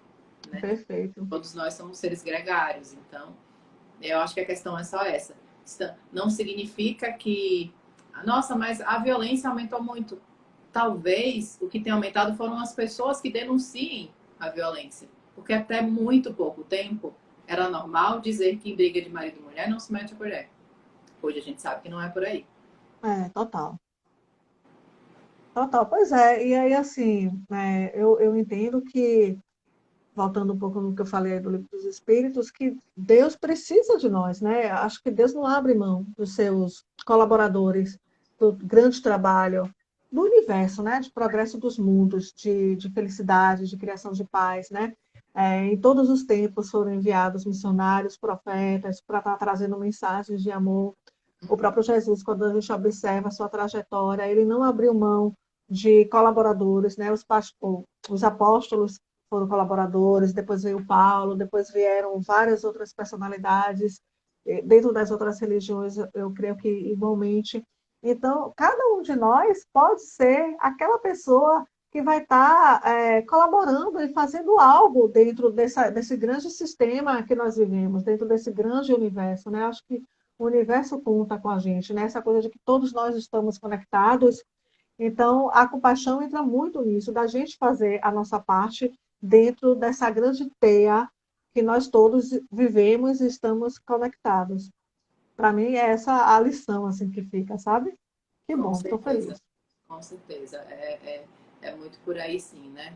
né?
Perfeito.
Todos nós somos seres gregários, então eu acho que a questão é só essa. Não significa que, nossa, mas a violência aumentou muito. Talvez o que tem aumentado foram as pessoas que denunciem a violência, porque até muito pouco tempo era normal dizer que em briga de marido e mulher não se mete a colher. Hoje a gente sabe que não é por aí.
Total. Total, pois é. E aí, assim, eu entendo que, voltando um pouco no que eu falei aí do Livro dos Espíritos, que Deus precisa de nós, né? Acho que Deus não abre mão dos seus colaboradores, do grande trabalho do universo, né? De progresso dos mundos, de felicidade, de criação de paz, né? Em todos os tempos foram enviados missionários, profetas, para estar trazendo mensagens de amor. O próprio Jesus, quando a gente observa a sua trajetória, ele não abriu mão de colaboradores, né? Os apóstolos foram colaboradores, depois veio Paulo, depois vieram várias outras personalidades, dentro das outras religiões, eu creio que igualmente. Então, cada um de nós pode ser aquela pessoa que vai estar colaborando e fazendo algo dentro desse grande sistema que nós vivemos, dentro desse grande universo, né? Acho que o universo conta com a gente, né? Essa coisa de que todos nós estamos conectados. Então, a compaixão entra muito nisso, da gente fazer a nossa parte dentro dessa grande teia que nós todos vivemos e estamos conectados. Para mim, é essa a lição assim que fica, sabe? Que
Com
bom, estou
certeza,
feliz.
com certeza. É muito por aí sim, né?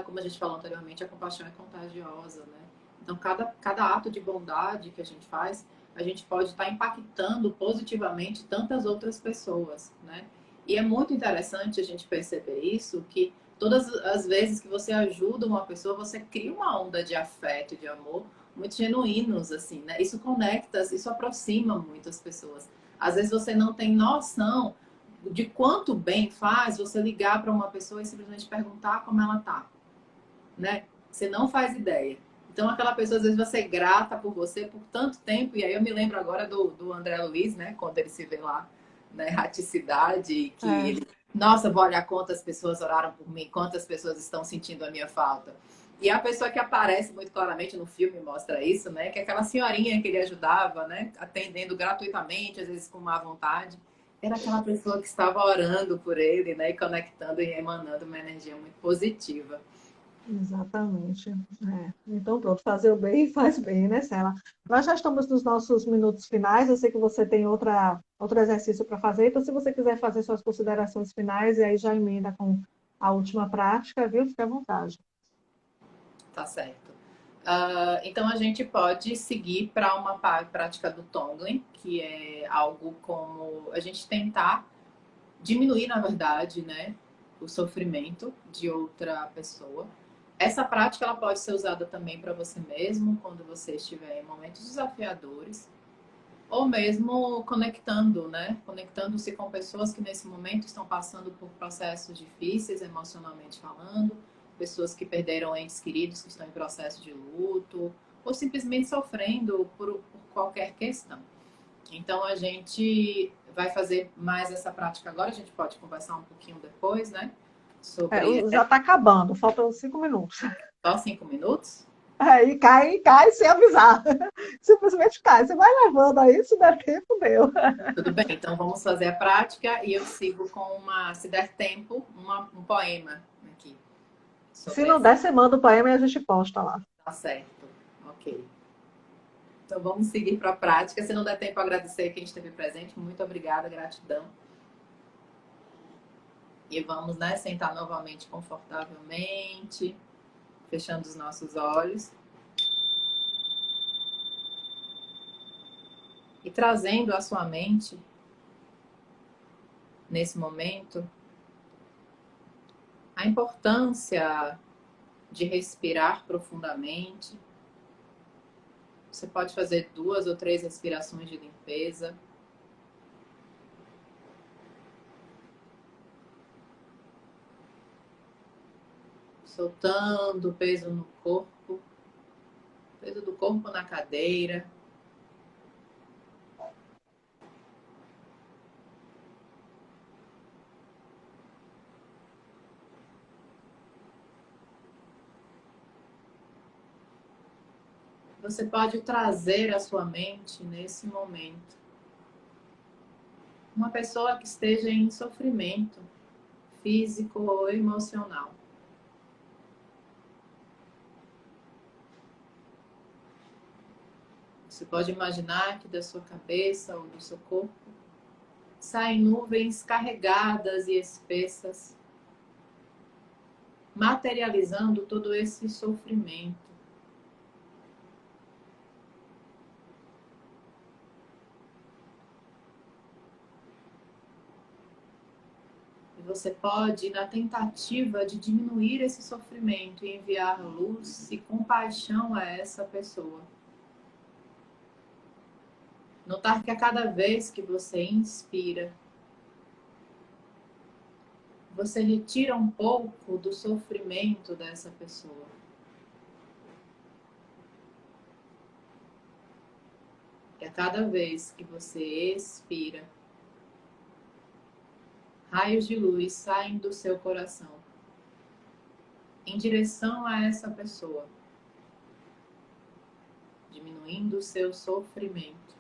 Como a gente falou anteriormente, a compaixão é contagiosa, né? Então, cada ato de bondade que a gente faz, a gente pode estar impactando positivamente tantas outras pessoas, né? E é muito interessante a gente perceber isso, que todas as vezes que você ajuda uma pessoa, você cria uma onda de afeto e de amor muito genuínos, assim, né? Isso conecta, isso aproxima muitas pessoas. Às vezes você não tem noção de quanto bem faz você ligar para uma pessoa e simplesmente perguntar como ela tá, né? Você não faz ideia. Então, aquela pessoa, às vezes, vai ser grata por você por tanto tempo. E aí eu me lembro agora do André Luiz, né? Quando ele se vê lá na erraticidade, que
É,
ele, nossa, vou olhar quantas pessoas oraram por mim, quantas pessoas estão sentindo a minha falta. E a pessoa que aparece muito claramente no filme mostra isso, né? Que é aquela senhorinha que ele ajudava, né? Atendendo gratuitamente, às vezes com má vontade. Era aquela pessoa que estava orando por ele, né? E conectando e emanando uma energia muito positiva.
exatamente. Então, pronto, fazer o bem faz bem, né, Cela? Nós já estamos nos nossos minutos finais. Eu sei que você tem outro exercício para fazer, então, se você quiser fazer suas considerações finais, e aí já emenda com a última prática, viu? Fique à vontade.
Tá certo. Então, a gente pode seguir para uma prática do Tonglen, que é algo como a gente tentar diminuir, na verdade, né, o sofrimento de outra pessoa. Essa prática ela pode ser usada também para você mesmo, quando você estiver em momentos desafiadores, ou mesmo conectando, né? Conectando-se com pessoas que nesse momento estão passando por processos difíceis, emocionalmente falando, pessoas que perderam entes queridos, que estão em processo de luto, ou simplesmente sofrendo por qualquer questão. Então, a gente vai fazer mais essa prática agora, a gente pode conversar um pouquinho depois, né? Sobre
Já está acabando, faltam 5 minutos.
só 5 minutos.
Aí cai sem avisar. Simplesmente cai. Você vai levando aí, se der tempo, deu.
Tudo bem, então vamos fazer a prática e eu sigo com se der tempo, um poema aqui.
Se
Sobre
não
essa.
der, você manda o poema e a gente posta lá.
Tá certo. Ok. Então vamos seguir para a prática. Se não der tempo, agradecer quem esteve presente. Muito obrigada, gratidão. E vamos, né, sentar novamente confortavelmente, fechando os nossos olhos. E trazendo à sua mente, nesse momento, a importância de respirar profundamente. Você pode fazer 2 ou 3 respirações de limpeza. Soltando o peso no corpo, peso do corpo na cadeira. Você pode trazer à sua mente, nesse momento, uma pessoa que esteja em sofrimento físico ou emocional. Você pode imaginar que da sua cabeça ou do seu corpo saem nuvens carregadas e espessas, materializando todo esse sofrimento. E você pode, na tentativa de diminuir esse sofrimento e enviar luz e compaixão a essa pessoa, notar que a cada vez que você inspira, você retira um pouco do sofrimento dessa pessoa. E a cada vez que você expira, raios de luz saem do seu coração em direção a essa pessoa, diminuindo o seu sofrimento,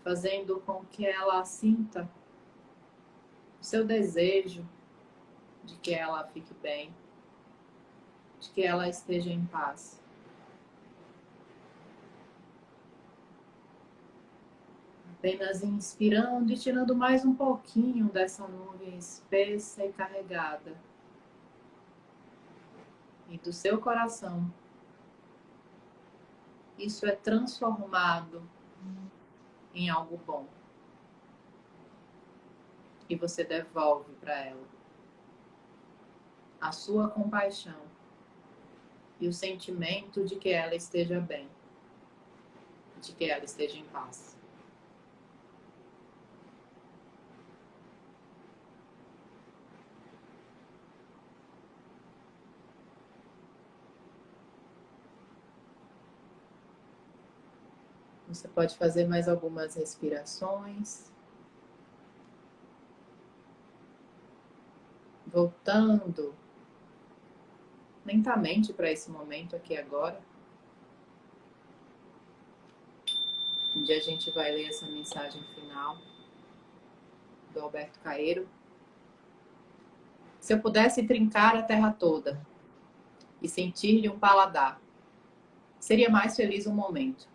fazendo com que ela sinta o seu desejo de que ela fique bem, de que ela esteja em paz. Apenas inspirando e tirando mais um pouquinho dessa nuvem espessa e carregada. E do seu coração, isso é transformado em algo bom. E você devolve para ela a sua compaixão e o sentimento de que ela esteja bem, de que ela esteja em paz. Você pode fazer mais algumas respirações. Voltando lentamente para esse momento aqui agora, onde a gente vai ler essa mensagem final do Alberto Caeiro. Se eu pudesse trincar a terra toda e sentir-lhe um paladar, seria mais feliz um momento.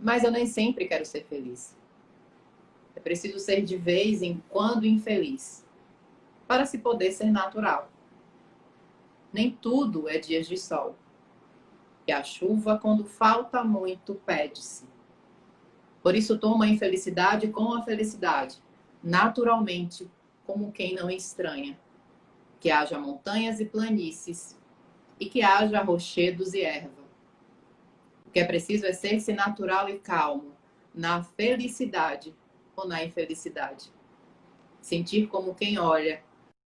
Mas eu nem sempre quero ser feliz. É preciso ser de vez em quando infeliz, para se poder ser natural. Nem tudo é dias de sol. E a chuva, quando falta muito, pede-se. Por isso toma a infelicidade com a felicidade, naturalmente, como quem não estranha. Que haja montanhas e planícies, e que haja rochedos e erva. O que é preciso é ser-se natural e calmo, na felicidade ou na infelicidade. Sentir como quem olha